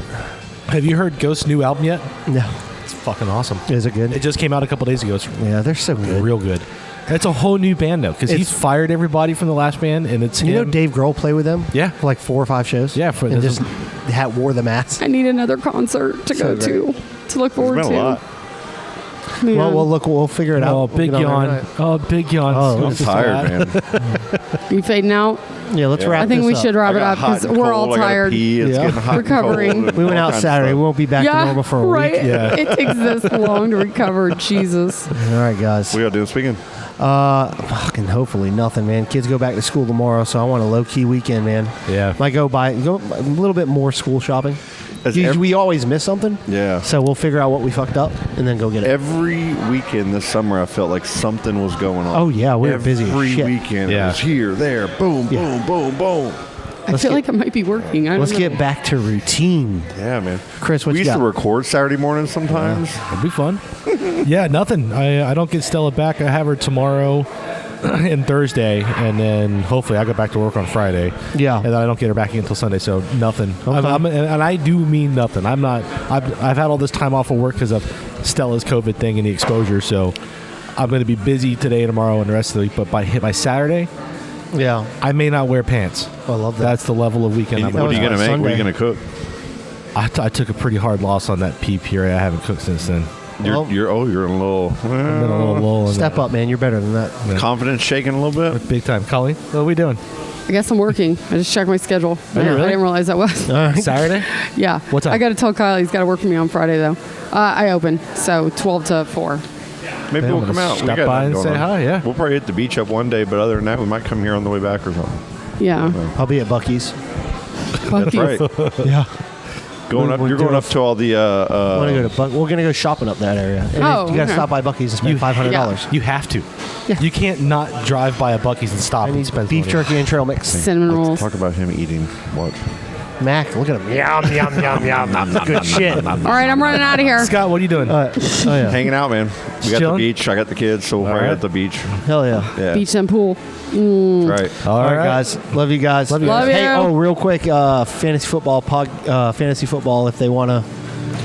Have you heard Ghost's new album yet? No. It's fucking awesome. Is it good? It just came out a couple days ago. It's Yeah, they're so good. real good. It's a whole new band though, because he's It's- fired everybody from the last band, and it's You know him. Dave Grohl played with them? Yeah. For like 4 or 5 shows? Yeah, for- and this just wore the mask. I need another concert to So go to look forward It's been a lot. to. Man. Well, look, we'll figure it out. Oh, We'll big get on there yawn. tonight. Oh, big yawn. Oh, I'm tired, man. You fading out? Yeah, let's wrap I think this we up. should wrap I it got up hot because and we're cold. all I gotta tired. pee. It's Yeah. getting hot and Recovering. cold and We went all out kinds of Saturday. stuff. We won't be back to normal for a right? week. Yeah. It takes this long to recover. Jesus. All right, guys. What y'all doing speaking? Fucking hopefully nothing, man. Kids go back to school tomorrow, so I want a low-key weekend, man. Yeah. Might go a little bit more school shopping. As We always miss something. Yeah. So we'll figure out what we fucked up and then go get it. Every weekend this summer, I felt like something was going on. Oh, yeah, we were busy as Every shit. weekend, Yeah. it was here, there, boom, Yeah. boom, boom, boom. I feel like it might be working. I don't Let's know. get back to routine. Yeah, man. Chris, what we you used to got? record Saturday mornings sometimes. It'll be fun. Yeah, nothing. I don't get Stella back. I have her tomorrow and Thursday, and then hopefully I go back to work on Friday. Yeah. And then I don't get her back until Sunday, so nothing. Okay. And I do mean nothing. I'm not. I've had all this time off of work because of Stella's COVID thing and the exposure, so I'm going to be busy today and tomorrow and the rest of the week. But by Saturday, Yeah. I may not wear pants. I love that. That's the level of weekend I'm What are you going gonna on make? What are you Sunday. gonna cook? I took a pretty hard loss on that pea puree. I haven't cooked since then. Well, You're in a little I've been a little lull in Step that. up, man. You're better than that. confidence shaking a little bit. Big time. Colleen, what are we doing? I guess I'm working. I just checked my schedule. you really? I didn't realize I was. All right. Saturday? Yeah. What time? I got to tell Kyle he's got to work for me on Friday though. I open, so 12 to 4. Maybe Yeah, we'll I'm come gonna out. We stop got by that and going say on. hi, yeah. We'll probably hit the beach up one day, but other than that, we might come here on the way back or something. Yeah. I'll be at Buc-ee's. Fuck you. Right. Yeah. Going up. We're You're going doing up to all the. We're gonna go shopping up that area. And Oh, you gotta okay. stop by Buc-ee's and spend $500. You have to. You can't not drive by a Buc-ee's and stop I and need spend beef money. jerky and trail mix. Cinnamon rolls. Talk about him eating what? Mac, look at him. Yum, yum, yum, yum. Good shit. All right, I'm running out of here. Scott, what are you doing? Oh, yeah. Hanging out, man. We got the chilling? beach. I got the kids, so we're right right. at the beach. Hell yeah. Yeah. Beach and pool. Right. All right, guys. Love you guys. Love you. Love Hey, you. oh, real quick, fantasy football. If they want to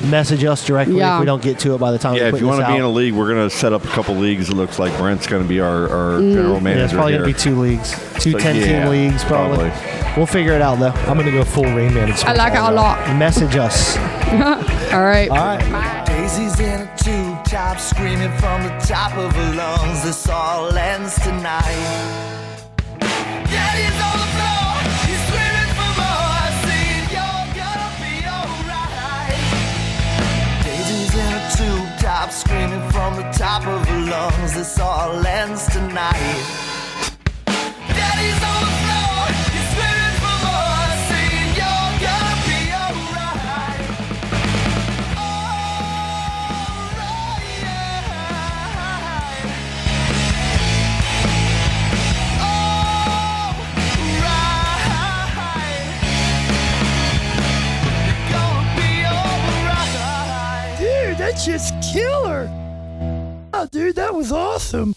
message us directly, Yeah. if we don't get to it by the time we Yeah, put if you this want to be out. in a league, we're going to set up a couple leagues. It looks like Brent's going to be our general manager. Yeah, it's probably here. gonna be 2 leagues, two So, 10-team yeah, leagues, probably. We'll figure it out though. I'm going to go full Rain Man. I like it a lot. Message us. All right. All right. Daisy's in a tube top, screaming from the top of her lungs. This all ends tonight. Daddy's on the floor, he's screaming for more. Saying you're gonna be alright. Daisy's in a tube stop screaming from the top of her lungs. This all ends tonight. Daddy's on the floor, he's screaming for more, saying you're gonna be alright. Dude, that shit's killer. Oh, dude, that was awesome.